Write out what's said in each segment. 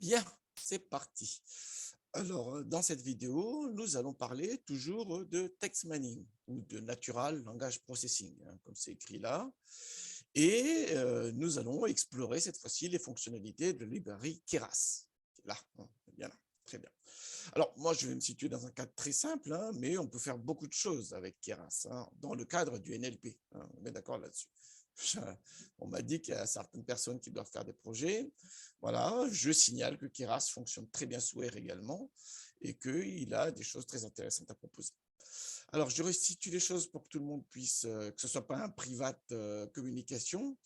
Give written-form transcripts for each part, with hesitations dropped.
Bien, c'est parti. Alors, dans cette vidéo, nous allons parler toujours de text mining ou de natural language processing, hein, comme c'est écrit là. Et nous allons explorer cette fois-ci les fonctionnalités de la librairie Keras. Là, hein, bien là, très bien. Alors, moi, je vais me situer dans un cadre très simple, hein, mais on peut faire beaucoup de choses avec Keras, hein, dans le cadre du NLP. Hein, on est d'accord là-dessus. On m'a dit qu'il y a certaines personnes qui doivent faire des projets. Voilà, je signale que Keras fonctionne très bien sous R également et qu'il a des choses très intéressantes à proposer. Alors, je restitue les choses pour que tout le monde puisse, que ce ne soit pas un private communication.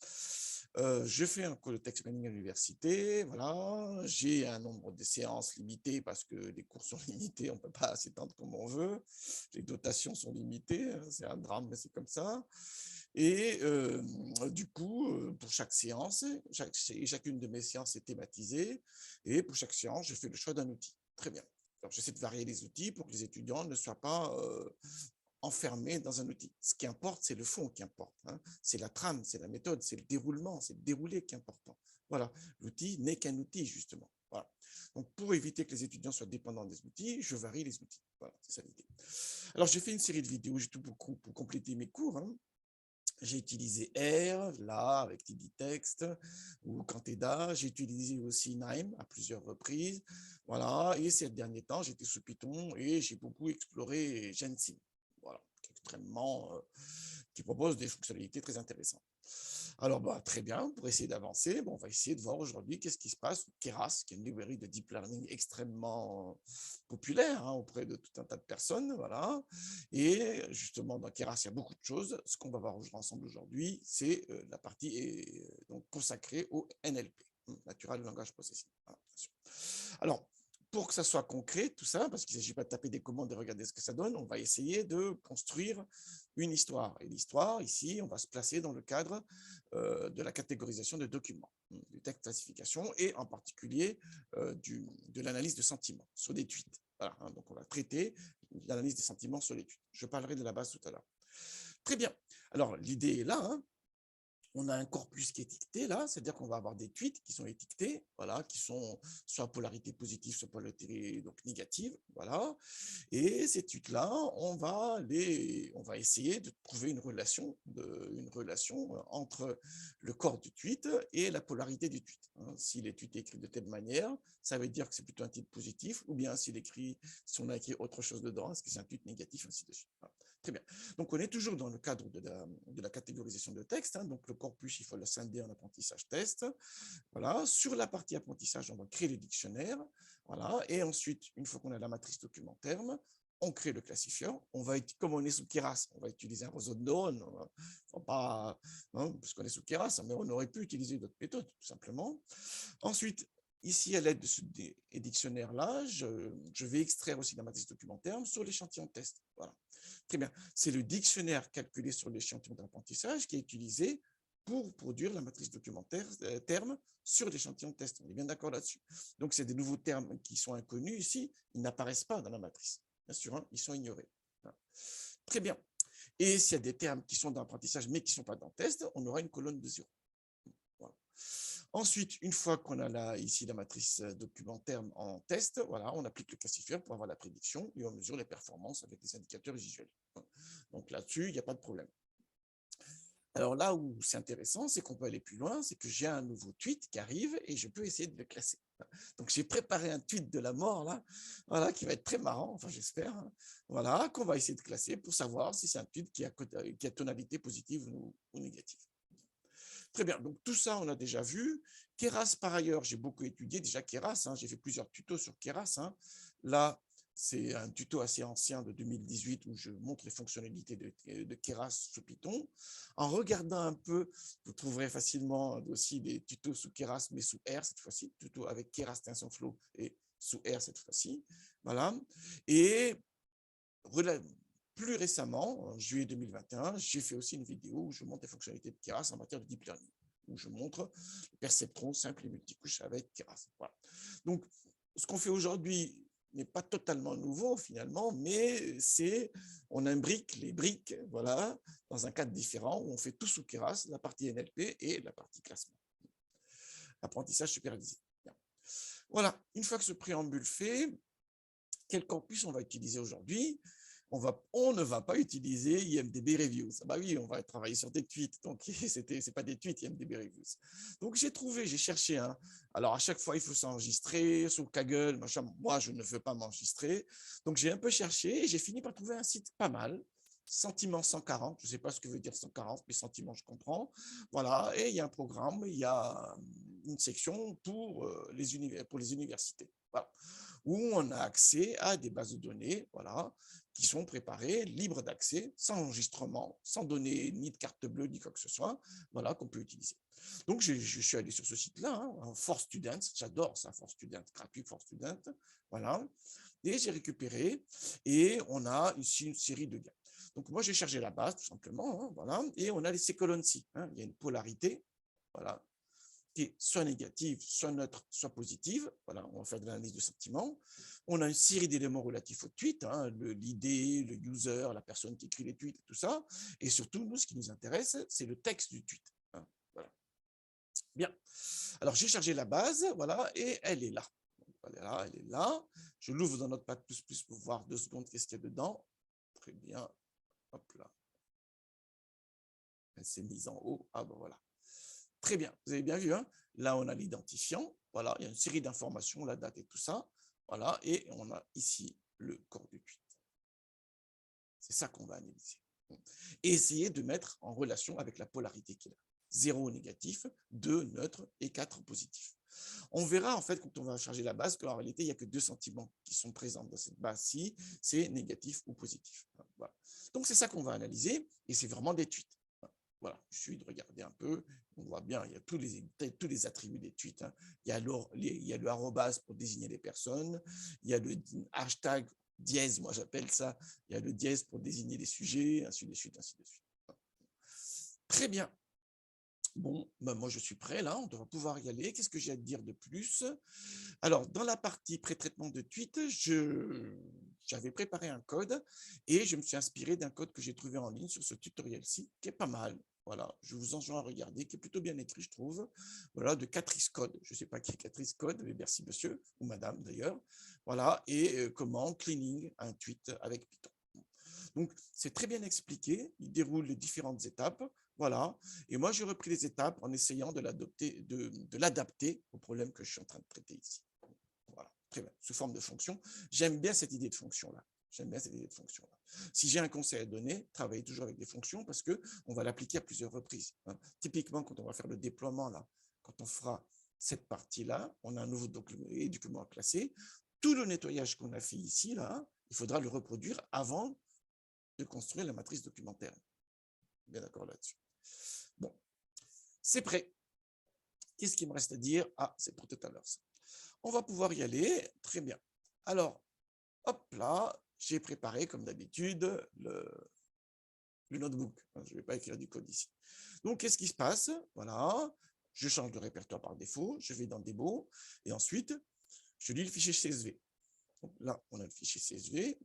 Je fais un cours de text mining à l'université, voilà. J'ai un nombre de séances limité parce que les cours sont limités, on ne peut pas s'étendre comme on veut. Les dotations sont limitées, hein, c'est un drame, mais c'est comme ça. Et du coup, pour chaque séance, chacune de mes séances est thématisée. Et pour chaque séance, je fais le choix d'un outil. Très bien. Alors, j'essaie de varier les outils pour que les étudiants ne soient pas enfermés dans un outil. Ce qui importe, c'est le fond qui importe. Hein. C'est la trame, c'est la méthode, c'est le déroulement, c'est le déroulé qui est important. Voilà, l'outil n'est qu'un outil, justement. Voilà. Donc, pour éviter que les étudiants soient dépendants des outils, je varie les outils. Voilà, c'est ça l'idée. Alors, j'ai fait une série de vidéos, j'ai tout pour compléter mes cours. Hein. J'ai utilisé R, là, avec TidyText, ou Canteda. J'ai utilisé aussi Nime à plusieurs reprises. Voilà. Et ces derniers temps, j'étais sous Python et j'ai beaucoup exploré Gensim. Voilà. Qui propose des fonctionnalités très intéressantes. Alors, bah, très bien, pour essayer d'avancer, on va essayer de voir aujourd'hui qu'est-ce qui se passe sous Keras, qui est une librairie de deep learning extrêmement populaire hein, auprès de tout un tas de personnes. Voilà. Et justement, dans Keras, il y a beaucoup de choses. Ce qu'on va voir ensemble aujourd'hui, c'est la partie donc consacrée au NLP, Natural Language Processing. Voilà, bien sûr. Alors, pour que ça soit concret, tout ça, parce qu'il ne s'agit pas de taper des commandes et regarder ce que ça donne, on va essayer de construire une histoire. Et l'histoire, ici, on va se placer dans le cadre de la catégorisation de documents, du texte classification, et en particulier de l'analyse de sentiments sur des tweets. Voilà, hein, donc on va traiter l'analyse des sentiments sur les tweets. Je parlerai de la base tout à l'heure. Très bien. Alors, l'idée est là, hein, on a un corpus qui est étiqueté là, c'est-à-dire qu'on va avoir des tweets qui sont étiquetés, voilà, qui sont soit polarité positive, soit polarité donc négative, voilà. Et ces tweets-là, on va essayer de trouver une relation entre le corps du tweet et la polarité du tweet. Hein. Si les tweets est écrit de telle manière, ça veut dire que c'est plutôt un tweet positif, ou bien si on a écrit autre chose dedans, est-ce que c'est un tweet négatif, ainsi de suite. Voilà. Très bien. Donc, on est toujours dans le cadre de la catégorisation de texte. Hein. Donc, le corpus, il faut le scinder en apprentissage test. Voilà. Sur la partie apprentissage, on va créer le dictionnaire. Voilà. Et ensuite, une fois qu'on a la matrice document terme, on crée le classifieur. Comme on est sous Keras, on va utiliser un réseau de neurones. Pas, hein, parce qu'on est sous Keras, mais on aurait pu utiliser d'autres méthodes, tout simplement. Ensuite, ici, à l'aide de ce dictionnaire-là, je vais extraire aussi la matrice documentaire sur l'échantillon test. Voilà. Très bien. C'est le dictionnaire calculé sur l'échantillon d'apprentissage qui est utilisé pour produire la matrice documentaire terme sur l'échantillon test. On est bien d'accord là-dessus. Donc, c'est des nouveaux termes qui sont inconnus ici. Ils n'apparaissent pas dans la matrice. Bien sûr, hein, ils sont ignorés. Voilà. Très bien. Et s'il y a des termes qui sont dans l'apprentissage mais qui ne sont pas dans le test, on aura une colonne de 0. Voilà. Ensuite, une fois qu'on a ici la matrice documentaire en test, voilà, on applique le classifieur pour avoir la prédiction et on mesure les performances avec les indicateurs visuels. Donc là-dessus, il n'y a pas de problème. Alors là où c'est intéressant, c'est qu'on peut aller plus loin, c'est que j'ai un nouveau tweet qui arrive et je peux essayer de le classer. Donc j'ai préparé un tweet de la mort là, voilà, qui va être très marrant, enfin j'espère, hein, voilà, qu'on va essayer de classer pour savoir si c'est un tweet qui a tonalité positive ou négative. Très bien, donc tout ça, on a déjà vu. Keras, par ailleurs, j'ai beaucoup étudié déjà Keras, hein, j'ai fait plusieurs tutos sur Keras. Hein. Là, c'est un tuto assez ancien de 2018 où je montre les fonctionnalités de Keras sous Python. En regardant un peu, vous trouverez facilement aussi des tutos sous Keras, mais sous R cette fois-ci, tuto avec Keras TensorFlow et sous R cette fois-ci. Voilà. Et plus récemment, en juillet 2021, j'ai fait aussi une vidéo où je montre les fonctionnalités de Keras en matière de deep learning, où je montre le perceptron simple et multicouche avec Keras. Voilà. Donc, ce qu'on fait aujourd'hui n'est pas totalement nouveau finalement, mais on imbrique les briques, voilà, dans un cadre différent où on fait tout sous Keras, la partie NLP et la partie classement. Apprentissage supervisé. Bien. Voilà, une fois que ce préambule fait, quel corpus on va utiliser aujourd'hui? On ne va pas utiliser IMDb Reviews. Ah bah oui, on va travailler sur des tweets, donc c'est pas des tweets IMDb Reviews. Donc j'ai cherché un. Alors à chaque fois, il faut s'enregistrer sur Kaggle, machin. Moi, je ne veux pas m'enregistrer. Donc j'ai un peu cherché et j'ai fini par trouver un site pas mal. Sentiment 140, je ne sais pas ce que veut dire 140, mais sentiment, je comprends. Voilà, et il y a un programme, il y a une section pour les universités. Voilà, où on a accès à des bases de données, voilà, qui sont préparées, libres d'accès, sans enregistrement, sans donner ni de carte bleue, ni quoi que ce soit, voilà, qu'on peut utiliser. Donc, je suis allé sur ce site-là, hein, For Students, j'adore ça, For Students, gratuit For Students, voilà, et j'ai récupéré, et on a ici une série de liens. Donc, moi, j'ai chargé la base, tout simplement, hein, voilà, et on a les C-colonnes-ci, hein, il y a une polarité, voilà, qui est soit négative, soit neutre, soit positive. Voilà, on va faire de l'analyse de sentiments. On a une série d'éléments relatifs au tweet, hein, l'idée, le user, la personne qui écrit les tweets, tout ça. Et surtout, nous, ce qui nous intéresse, c'est le texte du tweet. Hein, voilà. Bien. Alors, j'ai chargé la base, voilà, et elle est là. Elle est là, elle est là. Je l'ouvre dans Notepad++ pour voir 2 secondes qu'est-ce qu'il y a dedans. Très bien. Hop là. Elle s'est mise en haut. Ah ben voilà. Très bien, vous avez bien vu, hein, là on a l'identifiant, voilà, il y a une série d'informations, la date et tout ça, voilà, et on a ici le corps du tweet. C'est ça qu'on va analyser. Et essayer de mettre en relation avec la polarité qu'il a. 0 négatif, 2 neutre et 4 positif. On verra en fait quand on va charger la base qu'en réalité il n'y a que 2 sentiments qui sont présents dans cette base-ci, c'est négatif ou positif. Voilà. Donc c'est ça qu'on va analyser et c'est vraiment des tweets. Voilà, je suis de regarder un peu, on voit bien, il y a tous les attributs des tweets. Hein. Il y a le arrobase pour désigner les personnes, il y a le hashtag dièse, moi j'appelle ça, il y a le dièse pour désigner les sujets, ainsi de suite, ainsi de suite. Très bien. Bon, ben moi je suis prêt là, on devrait pouvoir y aller. Qu'est-ce que j'ai à te dire de plus? Alors, dans la partie pré-traitement de tweets, j'avais préparé un code et je me suis inspiré d'un code que j'ai trouvé en ligne sur ce tutoriel-ci, qui est pas mal. Voilà, je vous enjoins à regarder, qui est plutôt bien écrit, je trouve. Voilà, de Catrice Code. Je ne sais pas qui est Catrice Code, mais merci monsieur, ou madame d'ailleurs. Voilà, et comment cleaning un tweet avec Python. Donc, c'est très bien expliqué. Il déroule les différentes étapes. Voilà. Et moi, j'ai repris les étapes en essayant de l'adapter au problème que je suis en train de traiter ici. Voilà. Très bien. Sous forme de fonction. J'aime bien cette idée de fonction-là. J'aime bien cette idée de fonction-là. Si j'ai un conseil à donner, travaillez toujours avec des fonctions parce qu'on va l'appliquer à plusieurs reprises. Hein. Typiquement, quand on va faire le déploiement, là, quand on fera cette partie-là, on a un nouveau document à classer. Tout le nettoyage qu'on a fait ici, là, il faudra le reproduire avant de construire la matrice documentaire. Bien d'accord là-dessus. Bon, c'est prêt. Qu'est-ce qu'il me reste à dire? Ah, c'est pour tout à l'heure. On va pouvoir y aller. Très bien. Alors, hop là, j'ai préparé, comme d'habitude, le notebook. Je ne vais pas écrire du code ici. Donc, qu'est-ce qui se passe? Voilà, je change de répertoire par défaut, je vais dans Démo, et ensuite, je lis le fichier CSV. Donc, là, on a le fichier CSV.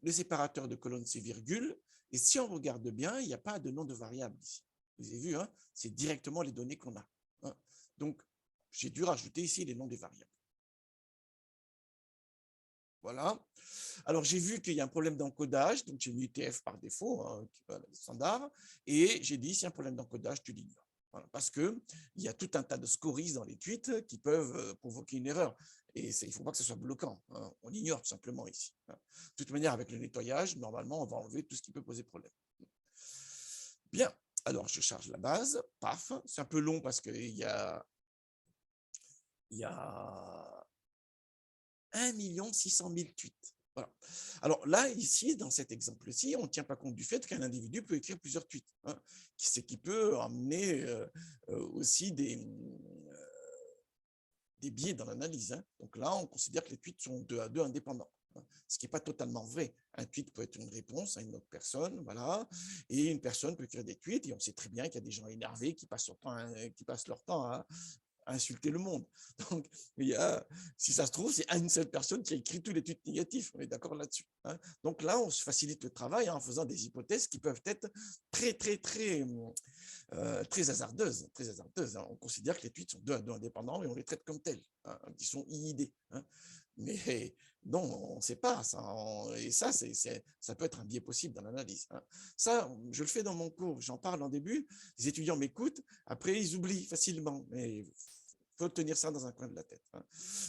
Le séparateur de colonnes, c'est virgule. Et si on regarde bien, il n'y a pas de nom de variable ici. Vous avez vu, hein, c'est directement les données qu'on a. Hein. Donc, j'ai dû rajouter ici les noms des variables. Voilà. Alors, j'ai vu qu'il y a un problème d'encodage, donc j'ai mis UTF par défaut, hein, standard, et j'ai dit, s'il y a un problème d'encodage, tu l'ignores. Voilà, parce qu'il y a tout un tas de scories dans les tweets qui peuvent provoquer une erreur. Et il ne faut pas que ce soit bloquant. Hein. On ignore tout simplement ici. Hein. De toute manière, avec le nettoyage, normalement, on va enlever tout ce qui peut poser problème. Bien. Alors, je charge la base. Paf. C'est un peu long parce qu'il y a 1 600 000 tweets. Voilà. Alors là, ici, dans cet exemple-ci, on ne tient pas compte du fait qu'un individu peut écrire plusieurs tweets, hein, ce qui peut amener aussi des biais dans l'analyse. Hein. Donc là, on considère que les tweets sont 2 à 2 indépendants, hein, ce qui n'est pas totalement vrai. Un tweet peut être une réponse à une autre personne, voilà, et une personne peut écrire des tweets, et on sait très bien qu'il y a des gens énervés qui passent leur temps à insulter le monde. Donc, si ça se trouve, c'est une seule personne qui a écrit tous les tweets négatifs. On est d'accord là-dessus. Hein. Donc là, on se facilite le travail en faisant des hypothèses qui peuvent être très hasardeuses. Très hasardeuses hein. On considère que les tweets sont 2 à 2 indépendants et on les traite comme tels. hein, qui sont IID. Hein. Mais non, on ne sait pas ça. Et ça, ça peut être un biais possible dans l'analyse. Hein. Ça, je le fais dans mon cours, j'en parle en début, les étudiants m'écoutent, après ils oublient facilement. Mais il faut tenir ça dans un coin de la tête. Hein.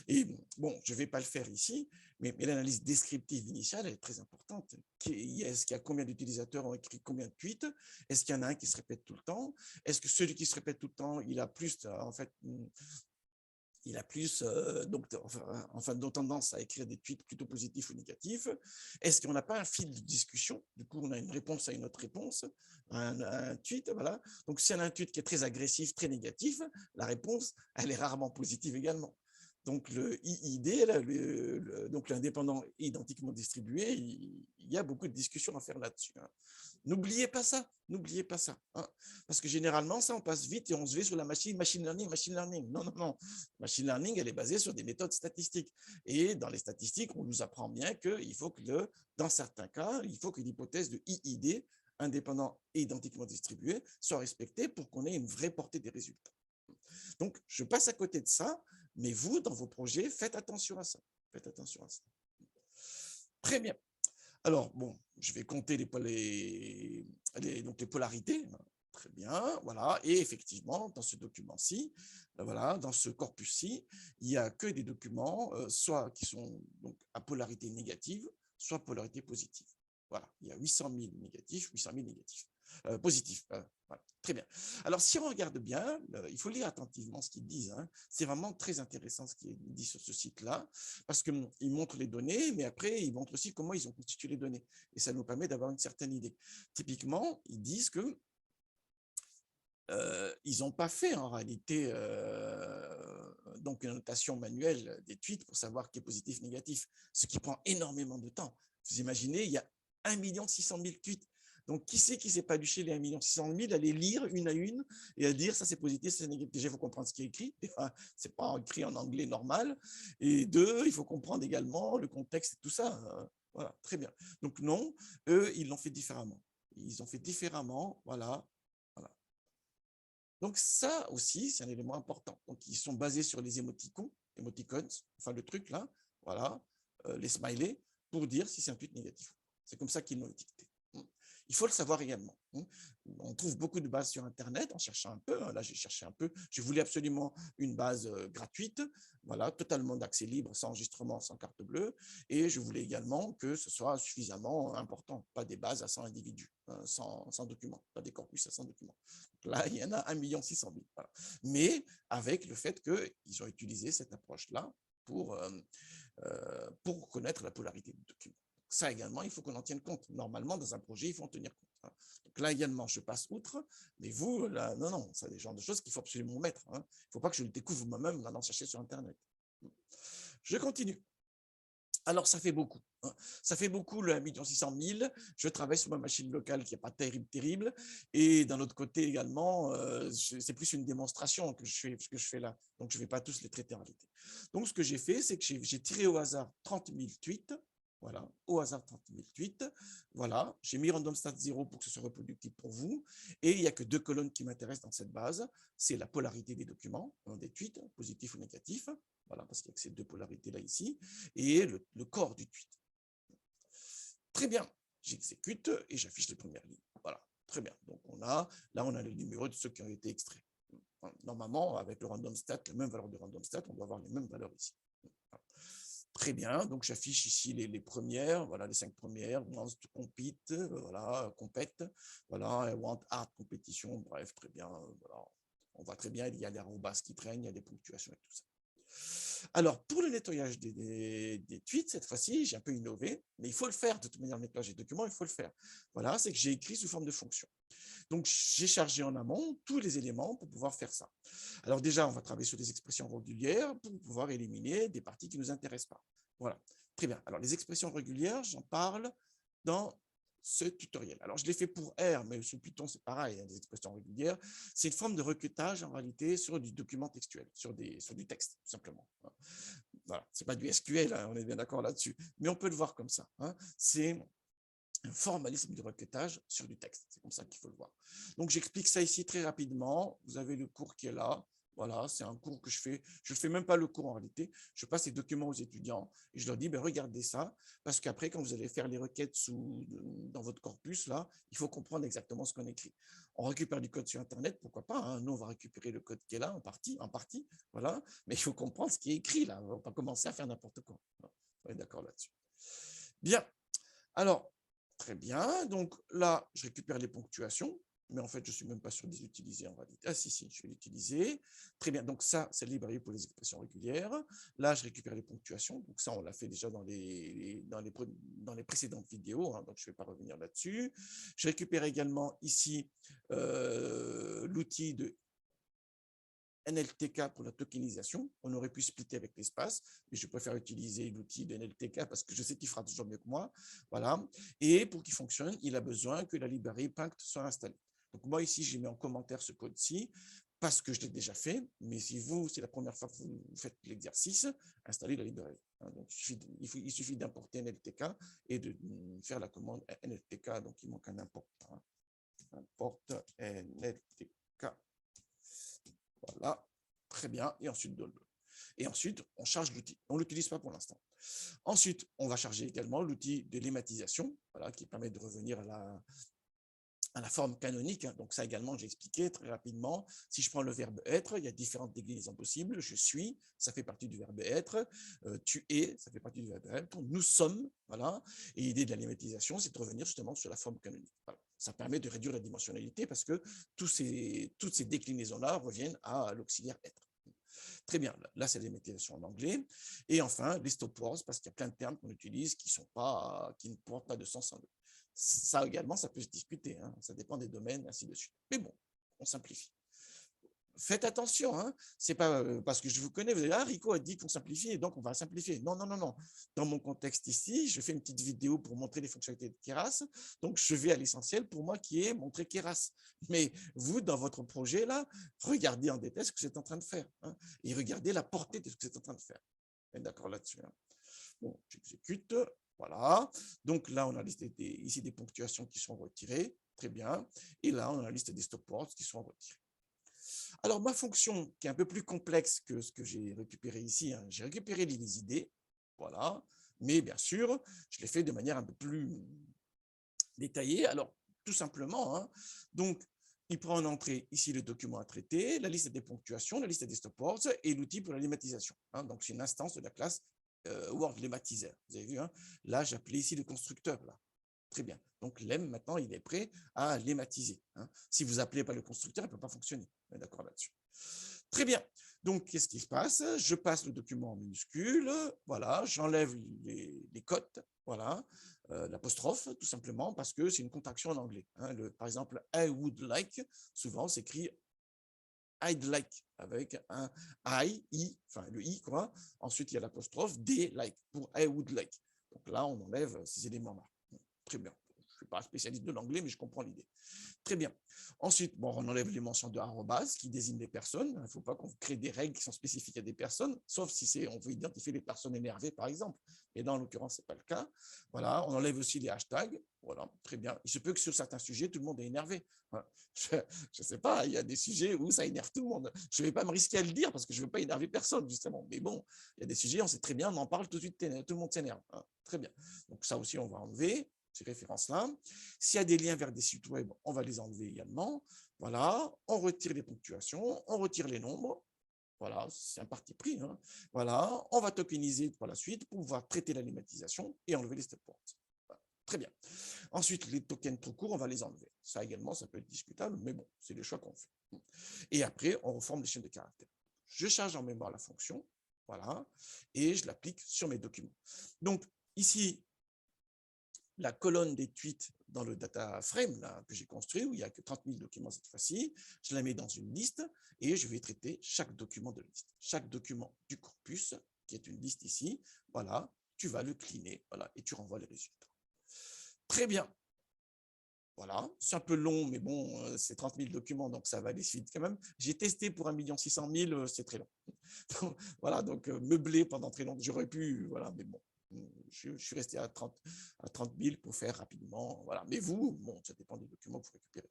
Et bon, je ne vais pas le faire ici, mais l'analyse descriptive initiale est très importante. Est-ce qu'il y a combien d'utilisateurs ont écrit combien de tweets? Est-ce qu'il y en a un qui se répète tout le temps? Est-ce que celui qui se répète tout le temps, il a plus, en fait, donc, enfin, tendance à écrire des tweets plutôt positifs ou négatifs? Est-ce qu'on n'a pas un fil de discussion? Du coup, on a une réponse à une autre réponse, un tweet, voilà. Donc, si on a un tweet qui est très agressif, très négatif, la réponse, elle est rarement positive également. Donc, le IID, donc l'indépendant identiquement distribué, il y a beaucoup de discussions à faire là-dessus. Hein. N'oubliez pas ça, n'oubliez pas ça. Hein. Parce que généralement, ça, on passe vite et on se met sur la machine learning, machine learning. Non, non, non. Machine learning, elle est basée sur des méthodes statistiques. Et dans les statistiques, on nous apprend bien qu'il faut que, dans certains cas, il faut que l'hypothèse de IID, indépendant et identiquement distribué, soit respectée pour qu'on ait une vraie portée des résultats. Donc, je passe à côté de ça, mais vous, dans vos projets, faites attention à ça. Faites attention à ça. Très bien. Alors, bon, je vais compter donc les polarités. Très bien, voilà. Et effectivement, dans ce document-ci, voilà, dans ce corpus-ci, il n'y a que des documents, soit qui sont donc à polarité négative, soit polarité positive. Voilà, il y a 800 000 négatifs, 800 000 négatifs, positifs. Voilà. Très bien. Alors, si on regarde bien, il faut lire attentivement ce qu'ils disent. Hein. C'est vraiment très intéressant ce qui est dit sur ce site-là, parce qu'ils montrent les données, mais après, ils montrent aussi comment ils ont constitué les données. Et ça nous permet d'avoir une certaine idée. Typiquement, ils disent que ils n'ont pas fait en réalité donc une notation manuelle des tweets pour savoir qui est positif, négatif, ce qui prend énormément de temps. Vous imaginez, il y a 1 600 000 tweets. Donc, qui c'est qui s'est pas duché les 1 600 000 à les lire une à une et à dire ça c'est positif, ça c'est négatif. Déjà, il faut comprendre ce qui est écrit. Enfin, ce n'est pas écrit en anglais normal. Et deux, il faut comprendre également le contexte et tout ça. Voilà, très bien. Donc, non, eux, ils l'ont fait différemment. Ils ont fait différemment, voilà. Donc ça aussi, c'est un élément important. Donc ils sont basés sur les émoticons, enfin le truc là, voilà, les smileys, pour dire si c'est un tweet négatif. C'est comme ça qu'ils l'ont étiqueté. Il faut le savoir également. On trouve beaucoup de bases sur Internet en cherchant un peu. Là, j'ai cherché un peu. Je voulais absolument une base gratuite, voilà, totalement d'accès libre, sans enregistrement, sans carte bleue. Et je voulais également que ce soit suffisamment important, pas des bases à 100 individus, sans documents, pas des corpus à 100 documents. Donc là, il y en a 1 600 000. Voilà. Mais avec le fait qu'ils ont utilisé cette approche-là pour connaître la polarité du document. Ça également, il faut qu'on en tienne compte. Normalement, dans un projet, il faut en tenir compte. Donc là également, je passe outre, mais vous, là, non, c'est des genres de choses qu'il faut absolument mettre. Il ne faut pas que je le découvre moi-même en allant chercher sur Internet. Je continue. Alors, ça fait beaucoup. Ça fait beaucoup, le 1 600 000. Je travaille sur ma machine locale qui n'est pas terrible. Et d'un autre côté également, c'est plus une démonstration que je fais là. Donc, je ne vais pas tous les traiter en réalité. Donc, ce que j'ai fait, c'est que j'ai tiré au hasard 30 000 tweets. Voilà, au hasard 30 000 tweets. Voilà, j'ai mis random stat 0 pour que ce soit reproductible pour vous. Et il n'y a que 2 colonnes qui m'intéressent dans cette base. C'est la polarité des documents, des tweets, positifs ou négatifs. Voilà, parce qu'il y a que ces 2 polarités-là ici. Et le corps du tweet. Très bien, j'exécute et j'affiche les premières lignes. Voilà, très bien. Donc, là, on a le numéro de ceux qui ont été extraits. Normalement, avec le random stat, la même valeur de random stat, on doit avoir les mêmes valeurs ici. Très bien, donc j'affiche ici les premières, voilà les 5 premières, wants to compete, voilà, compete, voilà, want art compétition, bref, très bien, voilà, on voit très bien, il y a les arrobas qui traînent, il y a des ponctuations et tout ça. Alors, pour le nettoyage des tweets, cette fois-ci, j'ai un peu innové, mais il faut le faire, de toute manière, le nettoyage des documents, il faut le faire. Voilà, c'est que j'ai écrit sous forme de fonction. Donc, j'ai chargé en amont tous les éléments pour pouvoir faire ça. Alors déjà, on va travailler sur des expressions régulières pour pouvoir éliminer des parties qui ne nous intéressent pas. Voilà, très bien. Alors, les expressions régulières, j'en parle dans ce tutoriel. Alors, je l'ai fait pour R, mais sous Python, c'est pareil, hein, des expressions régulières. C'est une forme de requêtage, en réalité, sur du document textuel, sur du texte, tout simplement. Voilà, ce n'est pas du SQL, hein, on est bien d'accord là-dessus, mais on peut le voir comme ça. Hein. C'est un formalisme de requêtage sur du texte. C'est comme ça qu'il faut le voir. Donc, j'explique ça ici très rapidement. Vous avez le cours qui est là. Voilà, c'est un cours que je fais. Je ne fais même pas le cours en réalité. Je passe les documents aux étudiants et je leur dis, ben, regardez ça, parce qu'après, quand vous allez faire les requêtes dans votre corpus, là, il faut comprendre exactement ce qu'on écrit. On récupère du code sur Internet, pourquoi pas, hein. Nous, on va récupérer le code qui est là, en partie, voilà. Mais il faut comprendre ce qui est écrit, là. On ne va pas commencer à faire n'importe quoi. On est d'accord là-dessus. Bien. Alors, très bien. Donc là, je récupère les ponctuations, mais en fait, je ne suis même pas sûr de les utiliser en réalité. Ah si, si, je vais l'utiliser. Très bien. Donc ça, c'est la librairie pour les expressions régulières. Là, je récupère les ponctuations. Donc ça, on l'a fait déjà dans les précédentes vidéos, hein, donc je ne vais pas revenir là-dessus. Je récupère également ici l'outil de NLTK pour la tokenisation. On aurait pu splitter avec l'espace, mais je préfère utiliser l'outil de NLTK parce que je sais qu'il fera toujours mieux que moi. Voilà. Et pour qu'il fonctionne, il a besoin que la librairie Punct soit installée. Donc moi, ici, j'ai mis en commentaire ce code-ci parce que je l'ai déjà fait. Mais si vous, c'est la première fois que vous faites l'exercice, installez la librairie. Donc, il suffit d'importer NLTK et de faire la commande NLTK. Donc, il manque un import. Import NLTK. Voilà, très bien. Et ensuite, on charge l'outil. On ne l'utilise pas pour l'instant. Ensuite, on va charger également l'outil de lématisation, voilà, qui permet de revenir à la forme canonique. Donc ça également, j'ai expliqué très rapidement. Si je prends le verbe être, il y a différentes déclinaisons possibles. Je suis, ça fait partie du verbe être. Tu es, ça fait partie du verbe être. Nous sommes, voilà. Et l'idée de la lématisation, c'est de revenir justement sur la forme canonique. Voilà. Ça permet de réduire la dimensionnalité parce que toutes ces déclinaisons-là reviennent à l'auxiliaire être. Très bien, là c'est la lématisation en anglais. Et enfin, les stop words, parce qu'il y a plein de termes qu'on utilise qui ne portent pas de sens en eux. Ça également, ça peut se discuter, hein. Ça dépend des domaines, ainsi de suite. Mais bon, on simplifie. Faites attention, hein. C'est pas parce que je vous connais, vous allez dire, ah, Rico a dit qu'on simplifie, et donc on va simplifier. Non, non, non, non. Dans mon contexte ici, je fais une petite vidéo pour montrer les fonctionnalités de Keras, donc je vais à l'essentiel pour moi qui est montrer Keras. Mais vous, dans votre projet, là, regardez en détail ce que vous êtes en train de faire, hein, et regardez la portée de ce que vous êtes en train de faire. D'accord là-dessus, hein. Bon, j'exécute. Voilà. Donc là, on a listé ici des ponctuations qui sont retirées. Très bien. Et là, on a la liste des stop words qui sont retirés. Alors, ma fonction, qui est un peu plus complexe que ce que j'ai récupéré ici, hein, j'ai récupéré les idées, voilà, mais bien sûr, je l'ai fait de manière un peu plus détaillée. Alors, tout simplement, hein, donc, il prend en entrée ici le document à traiter, la liste des ponctuations, la liste des stop words et l'outil pour la lématisation. Hein, donc, c'est une instance de la classe Word Lematizer. Vous avez vu, hein, là, j'appelais ici le constructeur, là. Très bien. Donc, lem, maintenant, il est prêt à lématiser, hein. Si vous appelez pas le constructeur, il ne peut pas fonctionner. On est d'accord là-dessus. Très bien. Donc, qu'est-ce qui se passe? Je passe le document en minuscule, voilà, j'enlève les cotes, voilà, l'apostrophe, tout simplement, parce que c'est une contraction en anglais. Hein. Par exemple, I would like, souvent, s'écrit I'd like, avec un I, enfin le I, quoi. Ensuite, il y a l'apostrophe, D, like, pour I would like. Donc là, on enlève ces éléments-là. Très bien. Je ne suis pas spécialiste de l'anglais, mais je comprends l'idée. Très bien. Ensuite, bon, on enlève les mentions de arrobas qui désignent des personnes. Il ne faut pas qu'on crée des règles qui sont spécifiques à des personnes, sauf si on veut identifier les personnes énervées, par exemple. Et dans l'occurrence, ce n'est pas le cas. Voilà, on enlève aussi les hashtags. Voilà, très bien. Il se peut que sur certains sujets, tout le monde est énervé. Voilà. Je ne sais pas, il y a des sujets où ça énerve tout le monde. Je ne vais pas me risquer à le dire parce que je ne veux pas énerver personne, justement. Mais bon, il y a des sujets, on sait très bien, on en parle tout de suite, tout le monde s'énerve. Très bien. Donc ça aussi, on va enlever ces références-là. S'il y a des liens vers des sites web, on va les enlever également. Voilà, on retire les ponctuations, on retire les nombres. Voilà, c'est un parti pris, hein. Voilà, on va tokeniser par la suite pour pouvoir traiter la lématisation et enlever les step words. Voilà, très bien. Ensuite, les tokens trop courts, on va les enlever. Ça également, ça peut être discutable, mais bon, c'est le choix qu'on fait. Et après, on reforme les chaînes de caractères. Je charge en mémoire la fonction, voilà, et je l'applique sur mes documents. Donc, ici, la colonne des tweets dans le data frame là, que j'ai construit, où il n'y a que 30 000 documents cette fois-ci, je la mets dans une liste et je vais traiter chaque document de la liste. Chaque document du corpus, qui est une liste ici, voilà, tu vas le cleaner, voilà, et tu renvoies les résultats. Très bien. Voilà, c'est un peu long, mais bon, c'est 30 000 documents, donc ça va aller vite quand même. J'ai testé pour 1 600 000, c'est très long. Donc, voilà, donc meublé pendant très longtemps, j'aurais pu, voilà, mais bon, je suis resté à 30 000 pour faire rapidement, voilà. Mais vous, bon, ça dépend des documents que vous récupérez.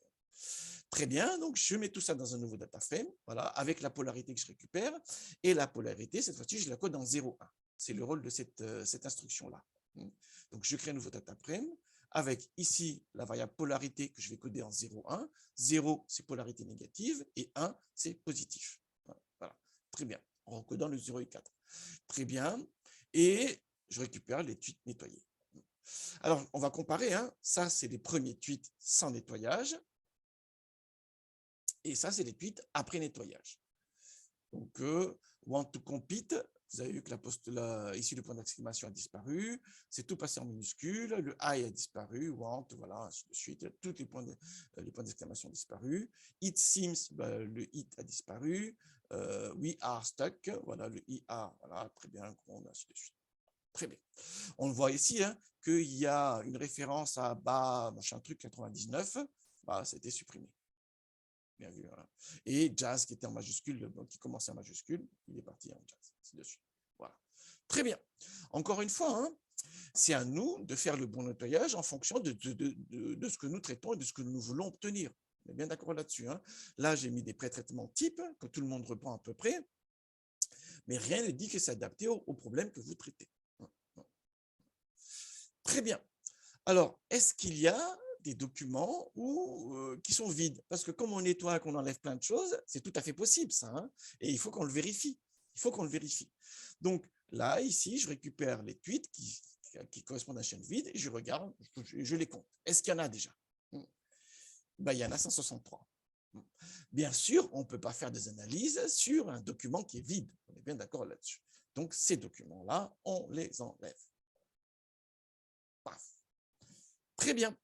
Très bien, donc je mets tout ça dans un nouveau data frame, voilà, avec la polarité que je récupère, et la polarité, cette fois-ci, je la code en 0, 1. C'est le rôle de cette instruction-là. Donc, je crée un nouveau data frame, avec ici la variable polarité que je vais coder en 0, 1. 0, c'est polarité négative, et 1, c'est positif. Voilà, très bien, en recodant le 0 et 4. Très bien, et je récupère les tweets nettoyés. Alors, on va comparer, hein. Ça, c'est les premiers tweets sans nettoyage, et ça, c'est les tweets après nettoyage. Donc, want to compete, vous avez vu que ici, le point d'exclamation a disparu, c'est tout passé en minuscule, le I a disparu, want, voilà, ainsi de suite, tous les points d'exclamation ont disparu. It seems, le it a disparu, we are stuck, voilà, le IR, voilà, très bien, ainsi de suite. Très bien. On le voit ici, hein, qu'il y a une référence à machin truc 99, ça a été supprimé. Bien vu. Voilà. Et jazz qui était en majuscule, donc qui commençait en majuscule, il est parti en jazz. C'est dessus. Voilà. Très bien. Encore une fois, hein, c'est à nous de faire le bon nettoyage en fonction de ce que nous traitons et de ce que nous voulons obtenir. On est bien d'accord là-dessus. Hein. Là, j'ai mis des pré-traitements types que tout le monde reprend à peu près, mais rien ne dit que c'est adapté au problème que vous traitez. Très bien. Alors, est-ce qu'il y a des documents qui sont vides? Parce que comme on nettoie, qu'on enlève plein de choses, c'est tout à fait possible, ça. Hein, et il faut qu'on le vérifie. Il faut qu'on le vérifie. Donc là, ici, je récupère les tweets qui correspondent à la chaîne vide et je regarde, je les compte. Est-ce qu'il y en a déjà? Il y en a 163. Bien sûr, on ne peut pas faire des analyses sur un document qui est vide. On est bien d'accord là-dessus. Donc, ces documents-là, on les enlève. Paf. Très bien.